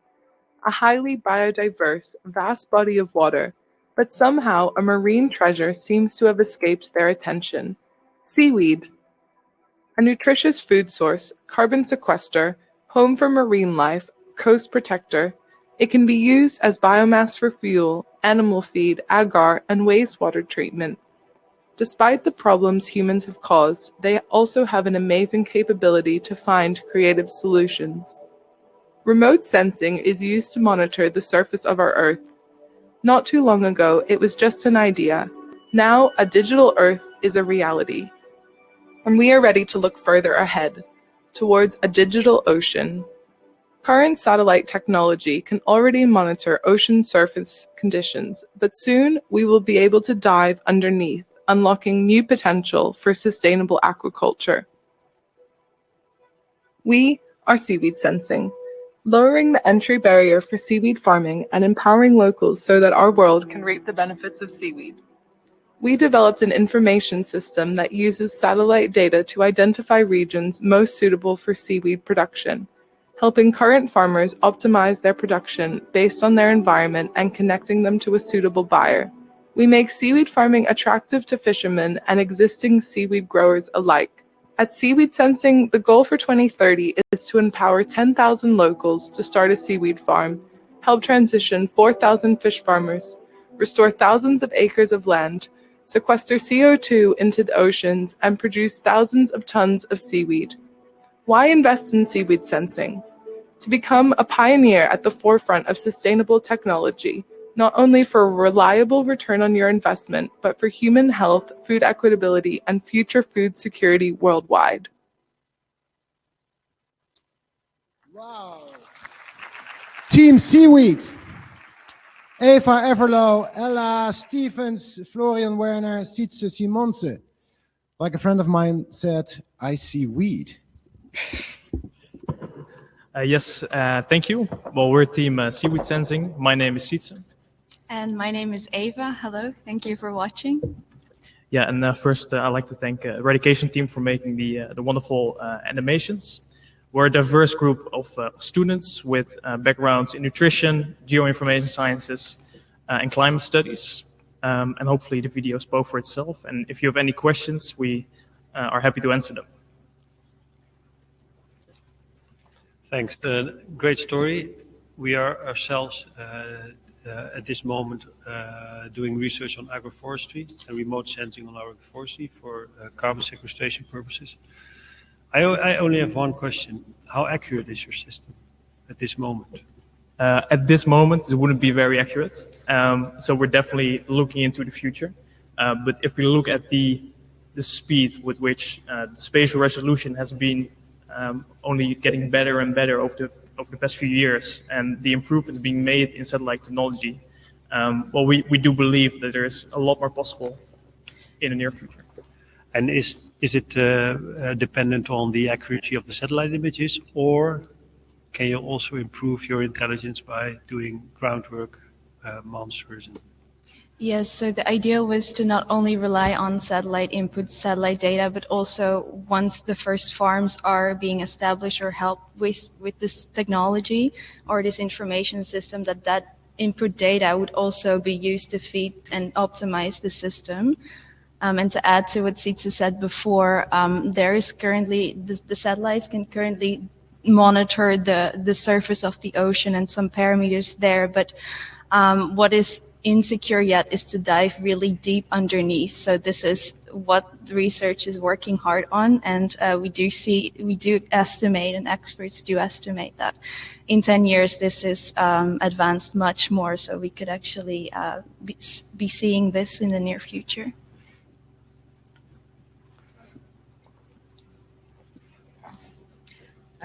A highly biodiverse, vast body of water, but somehow a marine treasure seems to have escaped their attention. Seaweed. A nutritious food source, carbon sequester, home for marine life, coast protector. It can be used as biomass for fuel, animal feed, agar, and wastewater treatment. Despite the problems humans have caused, they also have an amazing capability to find creative solutions. Remote sensing is used to monitor the surface of our Earth. Not too long ago, it was just an idea. Now, a digital Earth is a reality. And we are ready to look further ahead, towards a digital ocean. Current satellite technology can already monitor ocean surface conditions, but soon we will be able to dive underneath, unlocking new potential for sustainable aquaculture. We are seaweed sensing, lowering the entry barrier for seaweed farming and empowering locals so that our world can reap the benefits of seaweed. We developed an information system that uses satellite data to identify regions most suitable for seaweed production, helping current farmers optimize their production based on their environment and connecting them to a suitable buyer. We make seaweed farming attractive to fishermen and existing seaweed growers alike. At Seaweed Sensing, the goal for 2030 is to empower 10,000 locals to start a seaweed farm, help transition 4,000 fish farmers, restore thousands of acres of land, sequester CO2 into the oceans, and produce thousands of tons of seaweed. Why invest in seaweed sensing? To become a pioneer at the forefront of sustainable technology, not only for a reliable return on your investment, but for human health, food equitability, and future food security worldwide. Wow. Team Seaweed. Eva Everlo, Ella Stevens, Florian Werner, Sietse Simonse. Like a friend of mine said, I see weed. Yes, thank you. Well, we're team Seaweed Sensing. My name is Sietse. And my name is Eva. Hello, thank you for watching. Yeah, and first I'd like to thank the Eradication team for making the wonderful animations. We're a diverse group of students with backgrounds in nutrition, geoinformation sciences, and climate studies. And hopefully the video spoke for itself. And if you have any questions, we are happy to answer them. Thanks. Great story. We are ourselves at this moment doing research on agroforestry and remote sensing on agroforestry for carbon sequestration purposes. I only have one question. How accurate is your system at this moment? At this moment, it wouldn't be very accurate. So we're definitely looking into the future. But if we look at the speed with which the spatial resolution has been only getting better and better over the past few years, and the improvements being made in satellite technology, well, we do believe that there's a lot more possible in the near future. And is it dependent on the accuracy of the satellite images, or can you also improve your intelligence by doing groundwork, monsters? Yes, so the idea was to not only rely on satellite input, satellite data, but also once the first farms are being established or helped with this technology or this information system, that input data would also be used to feed and optimize the system. And to add to what Sietse said before, there is currently, the satellites can currently monitor the surface of the ocean and some parameters there, but what is insecure yet is to dive really deep underneath. So this is what research is working hard on, and we do estimate, and experts do estimate that in 10 years this is advanced much more, so we could actually be seeing this in the near future.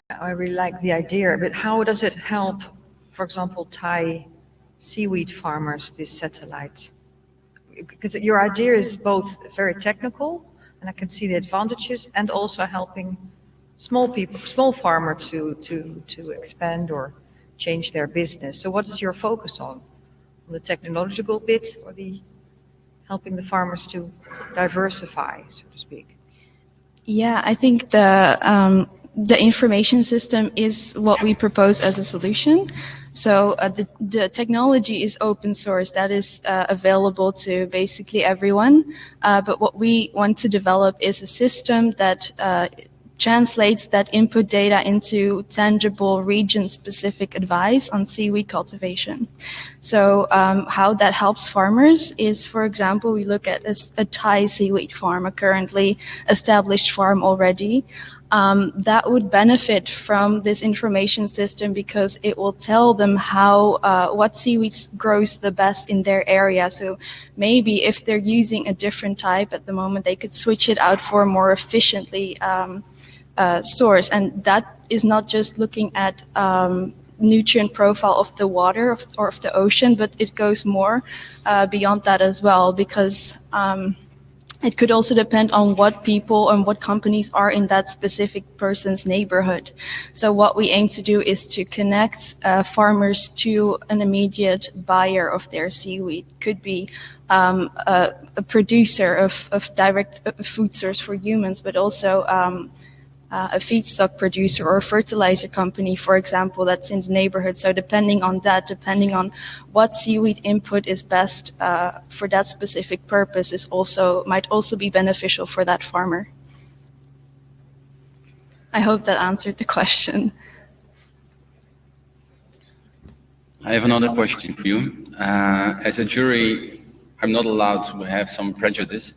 I really like the idea, but how does it help, for example, Thai seaweed farmers, this satellite? Because your idea is both very technical, and I can see the advantages, and also helping small people, small farmers to expand or change their business. So what is your focus on the technological bit, or the helping the farmers to diversify, so to speak? Yeah, I think the information system is what we propose as a solution. So the technology is open source, that is available to basically everyone. But what we want to develop is a system that translates that input data into tangible region-specific advice on seaweed cultivation. So how that helps farmers is, for example, we look at a Thai seaweed farm, a currently established farm already, that would benefit from this information system because it will tell them how what seaweeds grows the best in their area. So maybe if they're using a different type at the moment, they could switch it out for a more efficiently source. And that is not just looking at nutrient profile of the water or of the ocean, but it goes more beyond that as well, because it could also depend on what people and what companies are in that specific person's neighborhood. So what we aim to do is to connect farmers to an immediate buyer of their seaweed. Could be a producer of direct food source for humans, but also a feedstock producer or a fertilizer company, for example, that's in the neighborhood. So depending on that, depending on what seaweed input is best for that specific purpose, might also be beneficial for that farmer. I hope that answered the question. I have another question for you. As a jury, I'm not allowed to have some prejudice,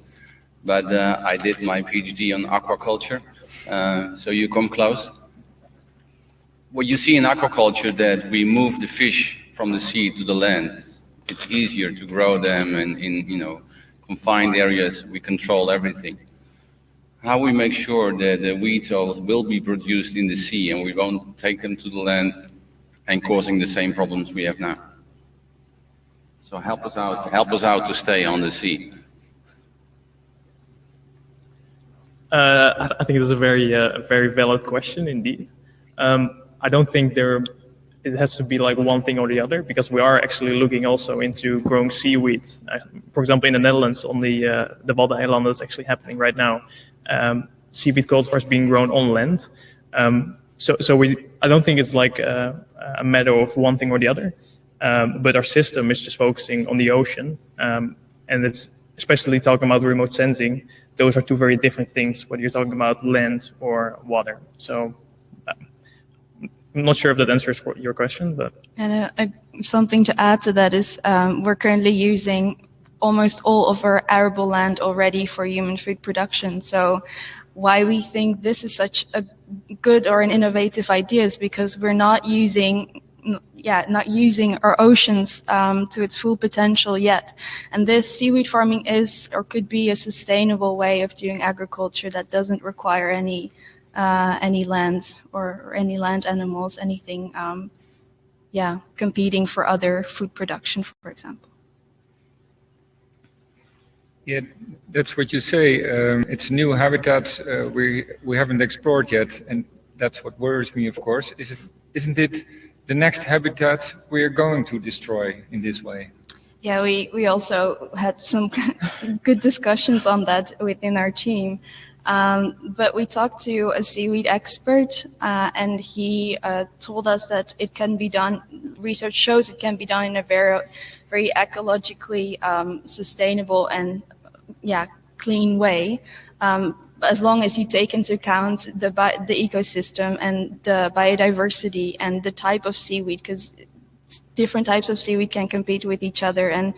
but I did my PhD on aquaculture. So you come close. What you see in aquaculture, that we move the fish from the sea to the land. It's easier to grow them, and in confined areas we control everything. How we make sure that the weeds will be produced in the sea and we won't take them to the land and causing the same problems we have now. So help us out to stay on the sea. I think it's a very valid question indeed. I don't think it has to be like one thing or the other, because we are actually looking also into growing seaweed. For example, in the Netherlands, on the Waddeneilanden, that's actually happening right now. Seaweed cultivars being grown on land. I don't think it's like a matter of one thing or the other, but our system is just focusing on the ocean, and it's especially talking about remote sensing. Those are two very different things, whether you're talking about land or water. So I'm not sure if that answers your question, but. And something to add to that is we're currently using almost all of our arable land already for human food production. So why we think this is such a good or an innovative idea is because we're not using our oceans to its full potential yet. And this seaweed farming is or could be a sustainable way of doing agriculture that doesn't require any land or any land animals, anything, competing for other food production, for example. Yeah, that's what you say. It's new habitats we haven't explored yet, and that's what worries me, of course. Isn't it the next habitat we are going to destroy in this way? Yeah, we also had some good discussions on that within our team. But we talked to a seaweed expert, and he told us that it can be done. Research shows it can be done in a very ecologically sustainable and clean way, as long as you take into account the ecosystem and the biodiversity and the type of seaweed, because different types of seaweed can compete with each other and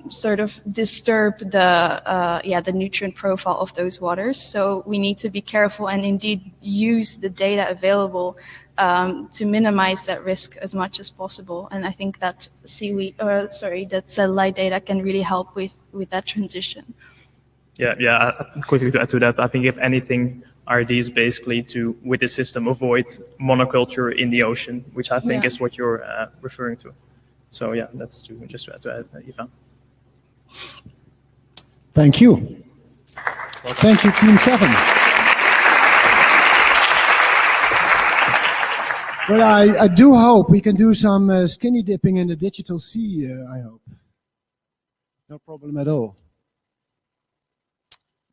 sort of disturb the nutrient profile of those waters. So we need to be careful and indeed use the data available to minimize that risk as much as possible. And I think that that satellite data can really help with that transition. Yeah. Quickly to add to that, I think if anything, are these basically with the system avoid monoculture in the ocean, which I think is what you're referring to. So yeah, that's just to add, Ivan. Thank you. Thank you, Team 7. But I do hope we can do some skinny dipping in the digital sea, I hope. No problem at all.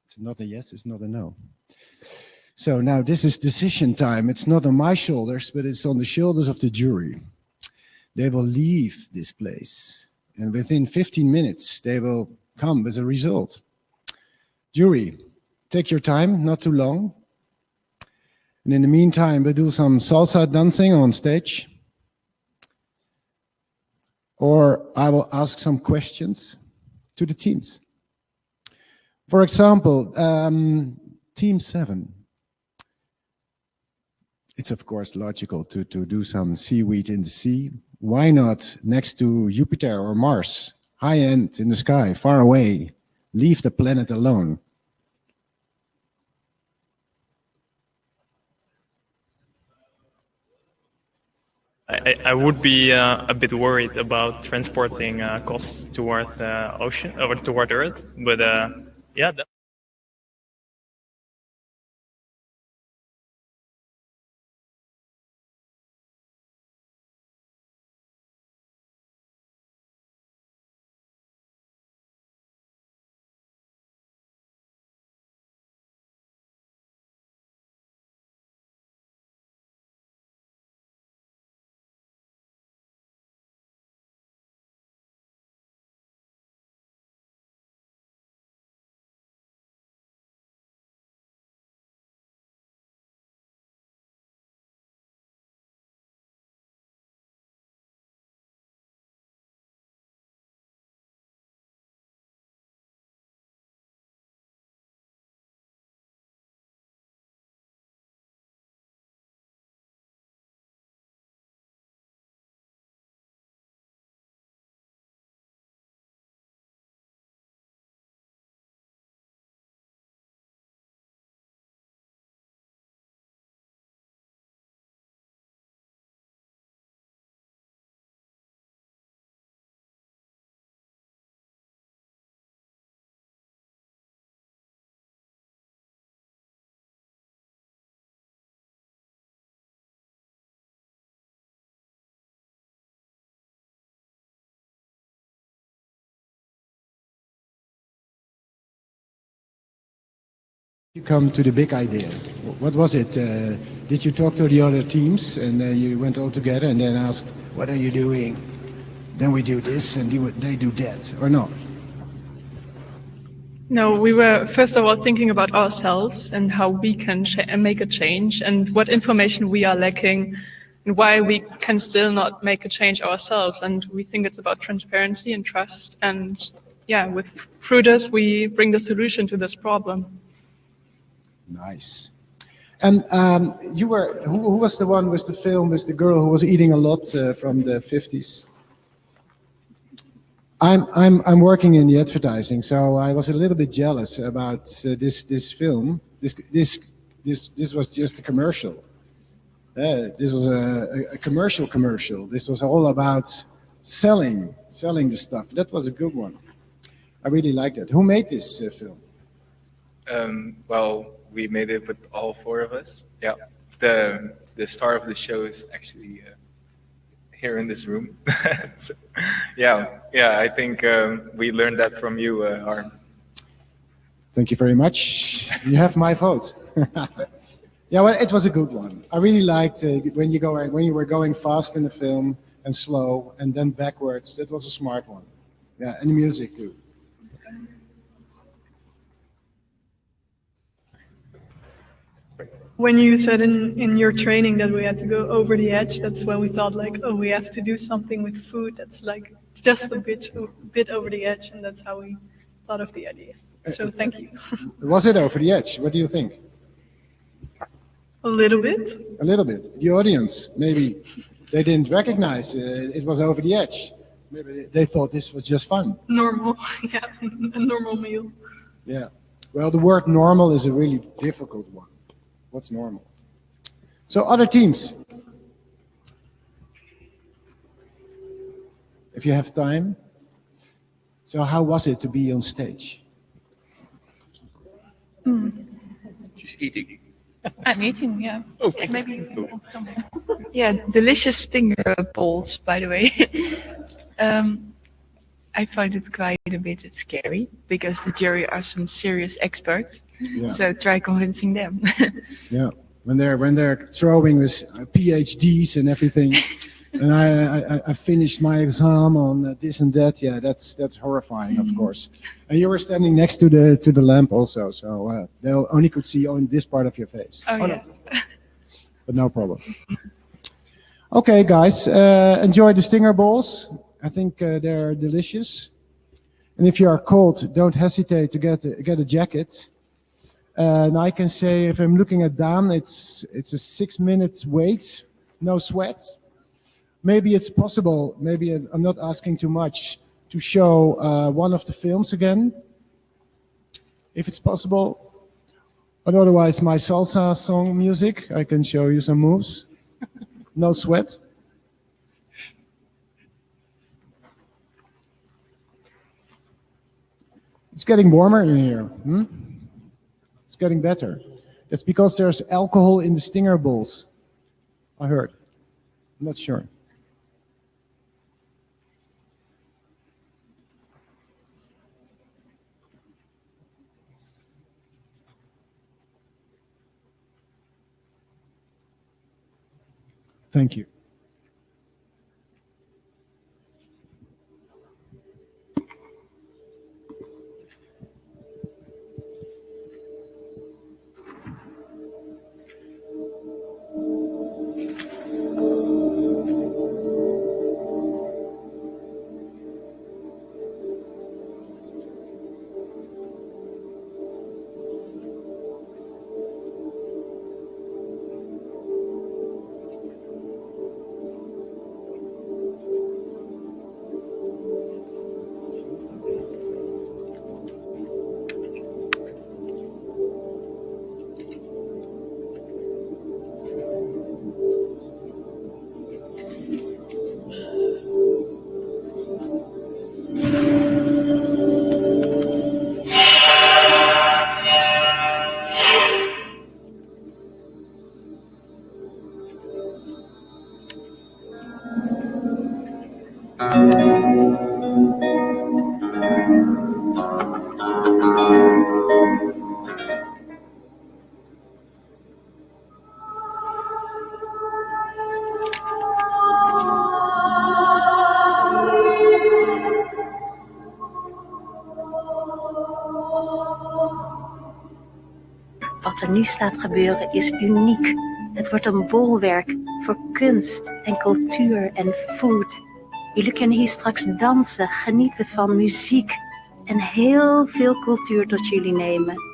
It's not a yes, it's not a no. So now this is decision time. It's not on my shoulders, but it's on the shoulders of the jury. They will leave this place, and within 15 minutes, they will come with a result. Jury, take your time, not too long. And in the meantime, we'll do some salsa dancing on stage. Or I will ask some questions to the teams. For example, Team 7. It's of course logical to do some seaweed in the sea. Why not next to Jupiter or Mars? High end in the sky, far away. Leave the planet alone. I would be a bit worried about transporting costs toward the ocean or toward Earth, but yeah. You come to the big idea. What was it? Did you talk to the other teams and you went all together and then asked, what are you doing? Then we do this and they do that, or not? No, we were first of all thinking about ourselves and how we can make a change and what information we are lacking and why we can still not make a change ourselves. And we think it's about transparency and trust. And yeah, with Fruiters, we bring the solution to this problem. Nice. And you were, who was the one with the film with the girl who was eating a lot from the 50s? I'm working in the advertising, so I was a little bit jealous about this film. This was just a commercial. This was a commercial. This was all about selling the stuff. That was a good one. I really liked it. Who made this film? Well, we made it with all four of us. Yeah, the star of the show is actually here in this room. So, yeah. I think we learned that from you, Harm. Thank you very much. You have my vote. Yeah, well, it was a good one. I really liked when you were going fast in the film and slow and then backwards. That was a smart one. Yeah, and the music too. When you said in your training that we had to go over the edge, that's when we thought like, oh, we have to do something with food that's like just a bit over the edge, and that's how we thought of the idea. So thank you. Was it over the edge? What do you think? A little bit. A little bit. The audience, maybe they didn't recognize it was over the edge. Maybe they thought this was just fun. Normal, yeah, a normal meal. Yeah. Well, the word normal is a really difficult one. What's normal? So other teams, if you have time. So how was it to be on stage? She's eating. I'm eating, yeah. Okay. Maybe. Yeah, delicious stinger balls, by the way. I find it quite a bit scary because the jury are some serious experts. Yeah. So try convincing them. Yeah, when they're throwing with PhDs and everything, and I finished my exam on this and that. Yeah, that's horrifying, of course. And you were standing next to the lamp also, so they only could see on this part of your face. Oh yeah. but no problem. Okay, guys, enjoy the stinger balls. I think they're delicious. And if you are cold, don't hesitate to get a jacket. And I can say, if I'm looking at Dan, it's a 6 minutes wait, no sweat. Maybe it's possible, maybe I'm not asking too much, to show one of the films again, if it's possible. But otherwise, my salsa song music, I can show you some moves. No sweat. It's getting warmer in here. It's getting better. That's because there's alcohol in the stinger balls, I heard. I'm not sure. Thank you. Wat er nu staat gebeuren is uniek. Het wordt een bolwerk voor kunst en cultuur en food. Jullie kunnen hier straks dansen, genieten van muziek en heel veel cultuur tot jullie nemen.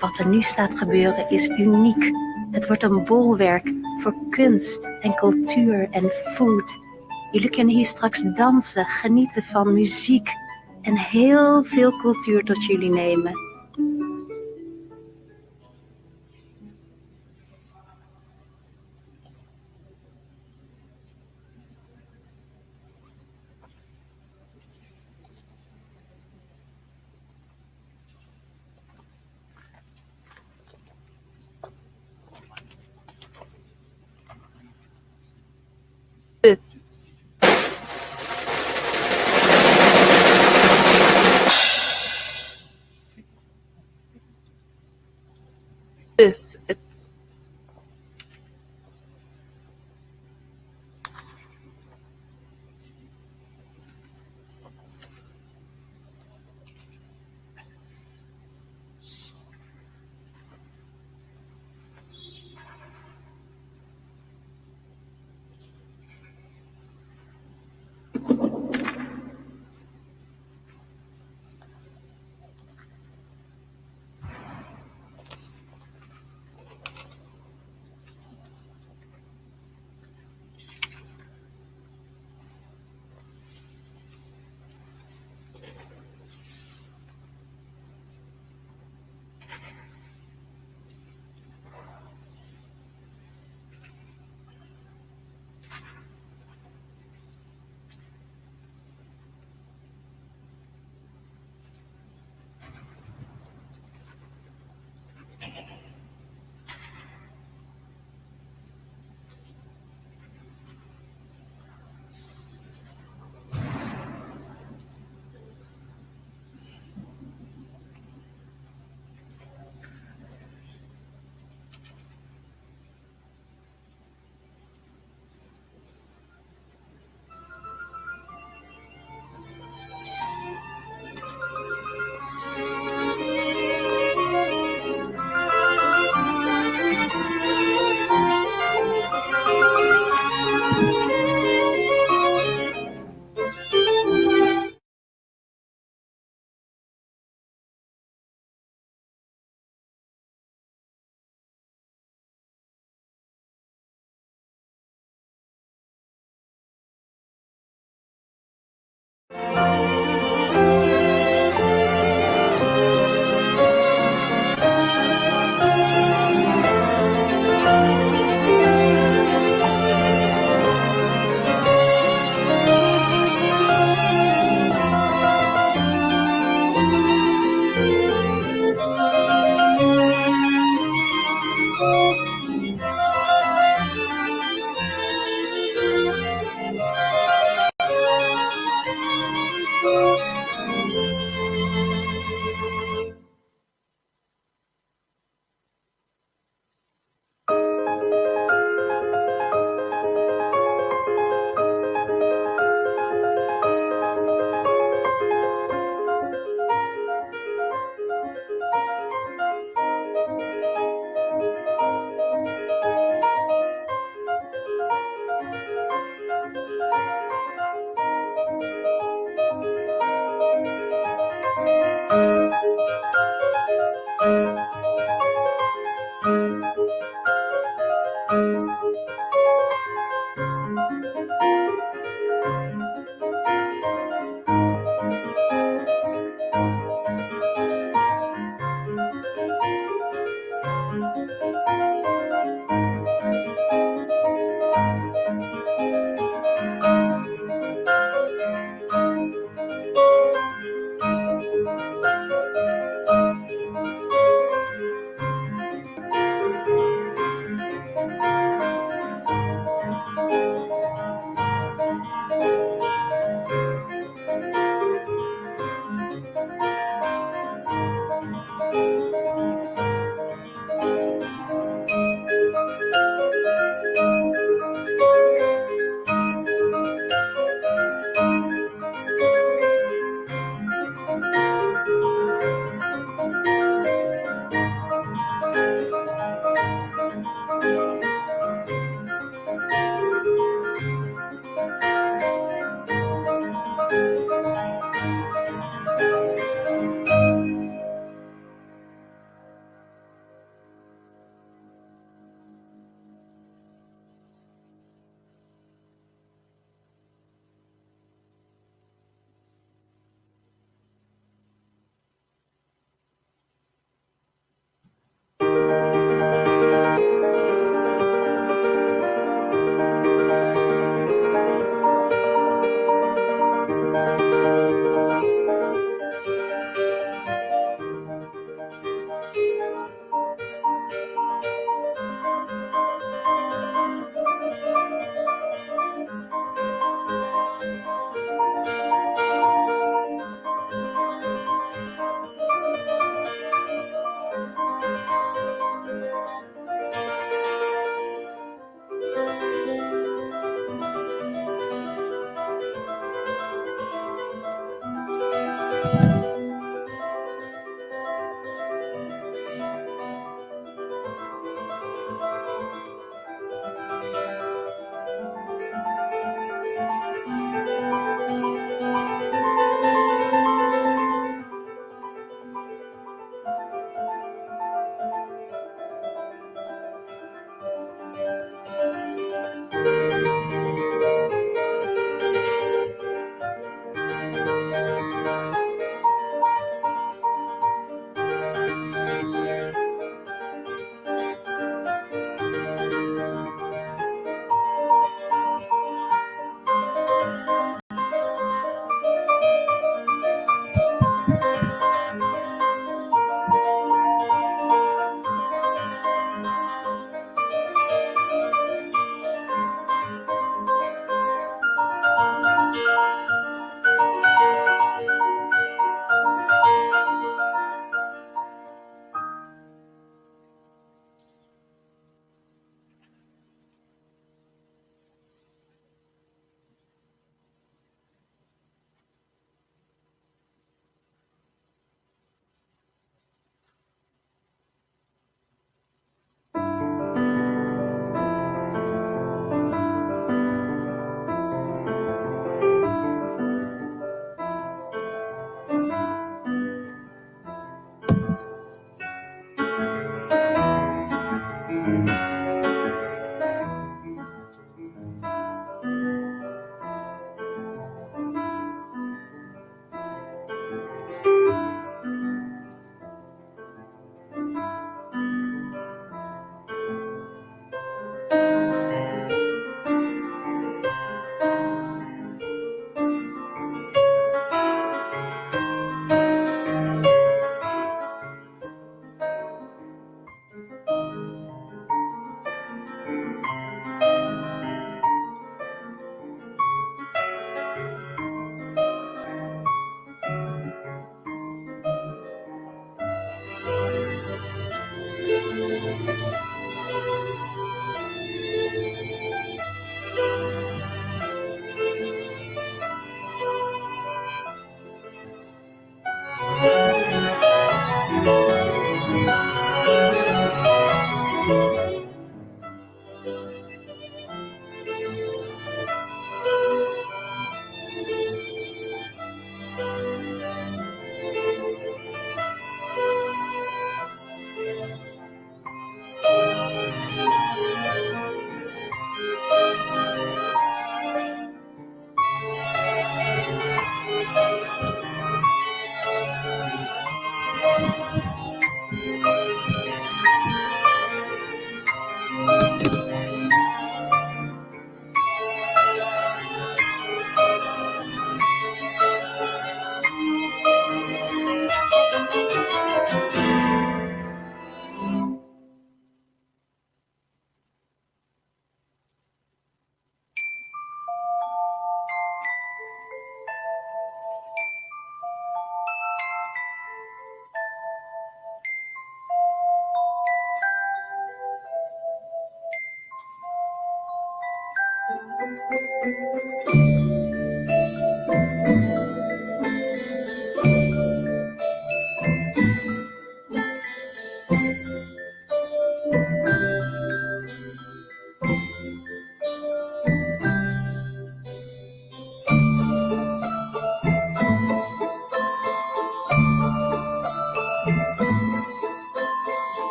Wat er nu staat gebeuren is uniek. Het wordt een bolwerk voor kunst en cultuur en food. Jullie kunnen hier straks dansen, genieten van muziek en heel veel cultuur tot jullie nemen. This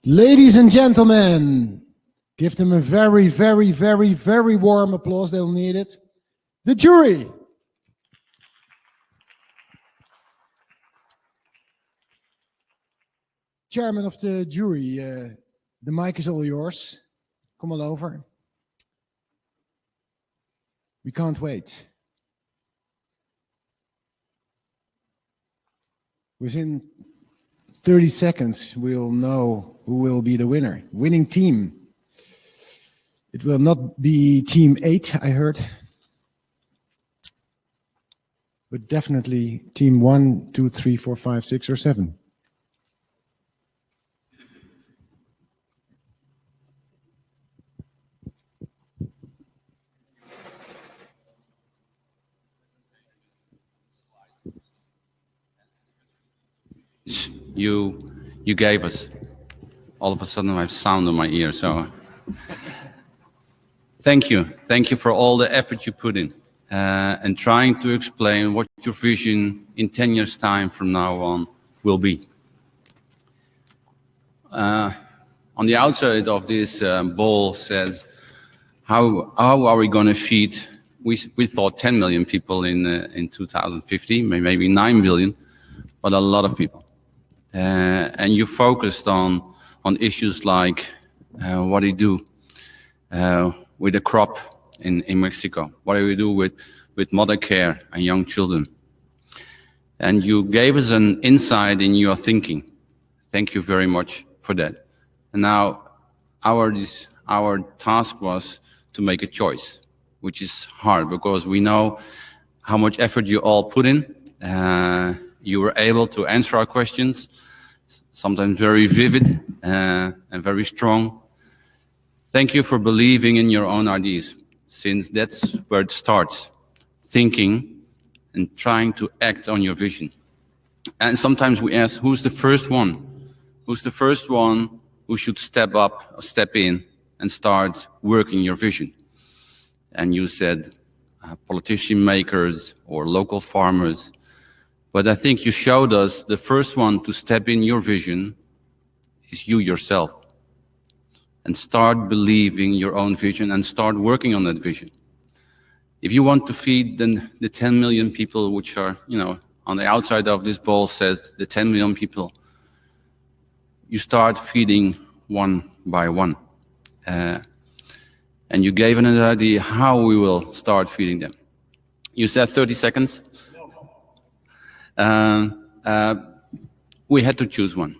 Ladies and gentlemen, give them a very, very, very, very warm applause. They'll need it. The jury. Chairman of the jury, the mic is all yours. Come on over. We can't wait. Within 30 seconds, we'll know who will be the winner. Winning team. It will not be team 8, I heard. But definitely team 1, 2, 3, 4, 5, 6, or 7. You gave us. All of a sudden I have sound in my ear, so thank you. Thank you for all the effort you put in and trying to explain what your vision in 10 years' time from now on will be. On the outside of this bowl says, how are we going to feed? We thought 10 million people in 2050, maybe 9 billion, but a lot of people. And you focused on issues like what do you do with the crop in Mexico? What do we do with mother care and young children? And you gave us an insight in your thinking. Thank you very much for that. And now our task was to make a choice, which is hard because we know how much effort you all put in. You were able to answer our questions, sometimes very vivid and very strong. Thank you for believing in your own ideas, since that's where it starts, thinking and trying to act on your vision. And sometimes we ask, who's the first one? Who's the first one who should step up or step in and start working your vision? And you said politician makers or local farmers. But I think you showed us the first one to step in your vision is you yourself. And start believing your own vision and start working on that vision. If you want to feed the 10 million people which are, on the outside of this bowl says the 10 million people, you start feeding one by one. And you gave an idea how we will start feeding them. You said 30 seconds. We had to choose one.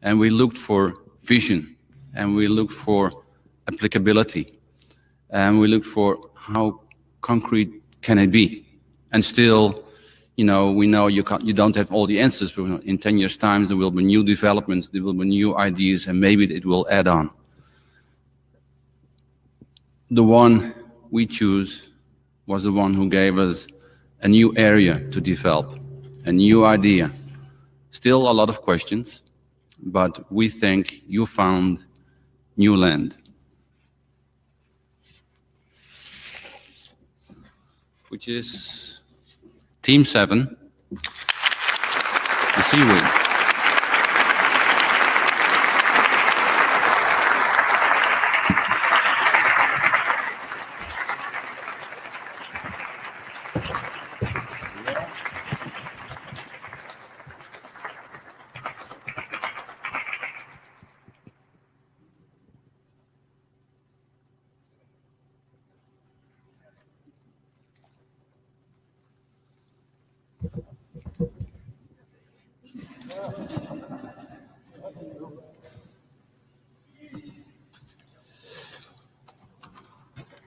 And we looked for vision. And we looked for applicability. And we looked for how concrete can it be. And still, we know you don't have all the answers. In 10 years' time, there will be new developments, there will be new ideas, and maybe it will add on. The one we choose was the one who gave us a new area to develop, a new idea. Still a lot of questions, but we think you found new land. Which is Team 7, the seaweed.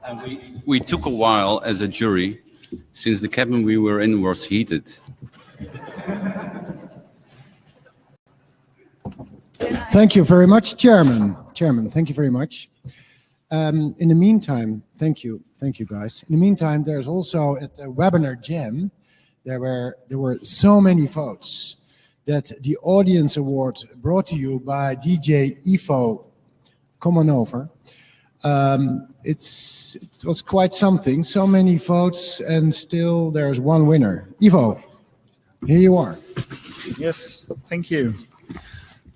And we took a while as a jury, since the cabin we were in was heated. Thank you very much, Chairman. Chairman, thank you very much. In the meantime, thank you guys. In the meantime, there's also at the webinar jam, there were so many votes that the audience award brought to you by DJ Ivo, come on over. It was quite something, so many votes, and still there's one winner. Ivo, here you are. Yes, thank you.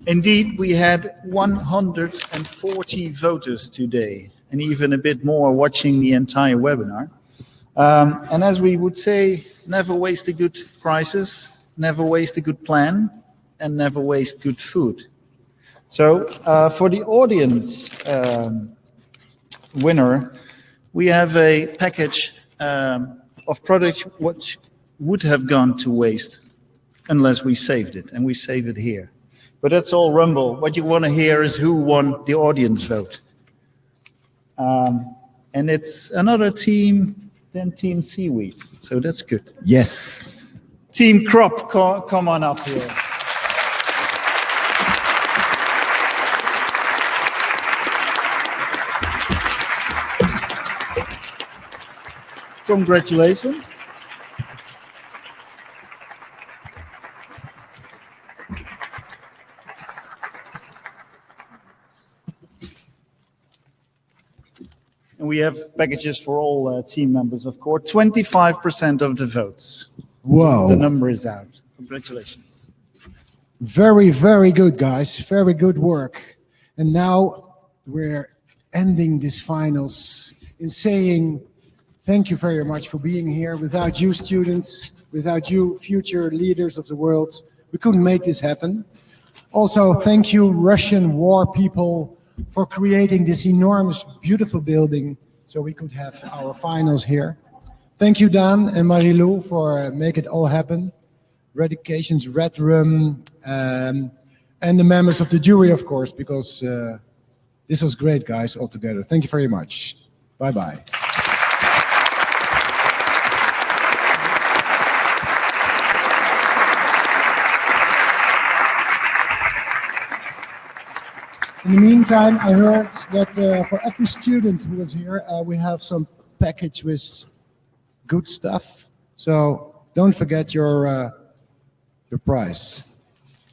Indeed, we had 140 voters today, and even a bit more watching the entire webinar. And as we would say, never waste a good crisis, never waste a good plan, and never waste good food. So for the audience winner, we have a package of products which would have gone to waste unless we saved it, and we save it here. But that's all rumble. What you want to hear is who won the audience vote. And it's another team than Team Seaweed, so that's good. Yes. Team Crop, come on up here. Congratulations. And we have packages for all team members, of course. 25% of the votes. Whoa. The number is out. Congratulations. Very, very good, guys. Very good work. And now we're ending these finals in saying thank you very much for being here. Without you, students, without you, future leaders of the world, we couldn't make this happen. Also, thank you, Russian war people, for creating this enormous, beautiful building so we could have our finals here. Thank you, Dan and Marilou, for making it all happen. Radications, Red Room, And the members of the jury, of course, because this was great, guys, all together. Thank you very much. Bye-bye. In the meantime, I heard that for every student who was here, we have some package with good stuff. So don't forget your prize.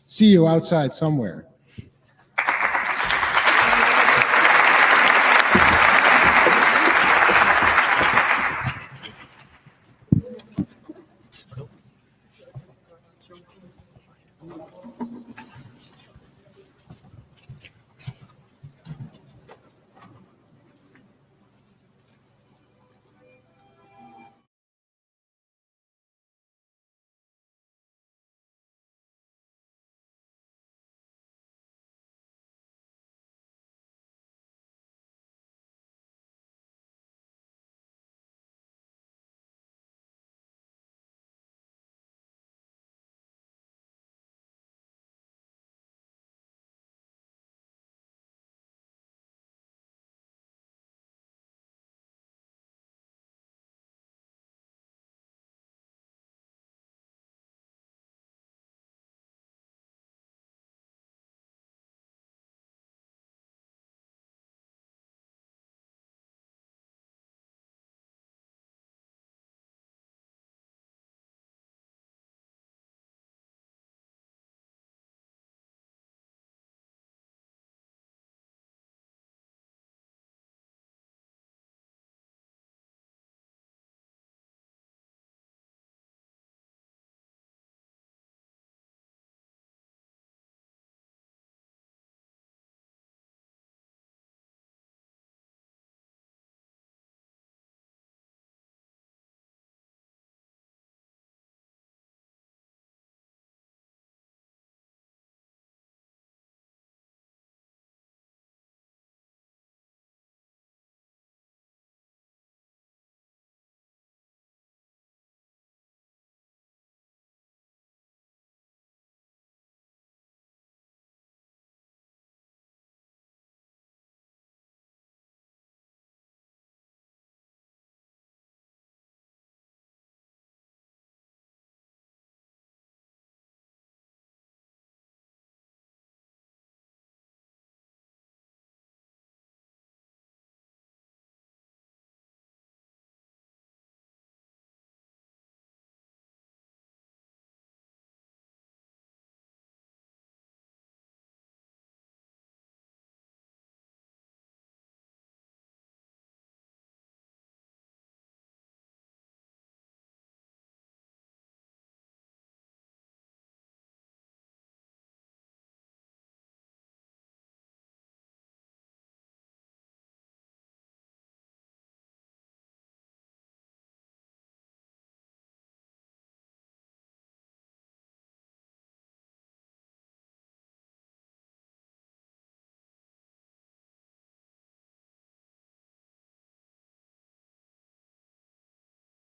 See you outside somewhere.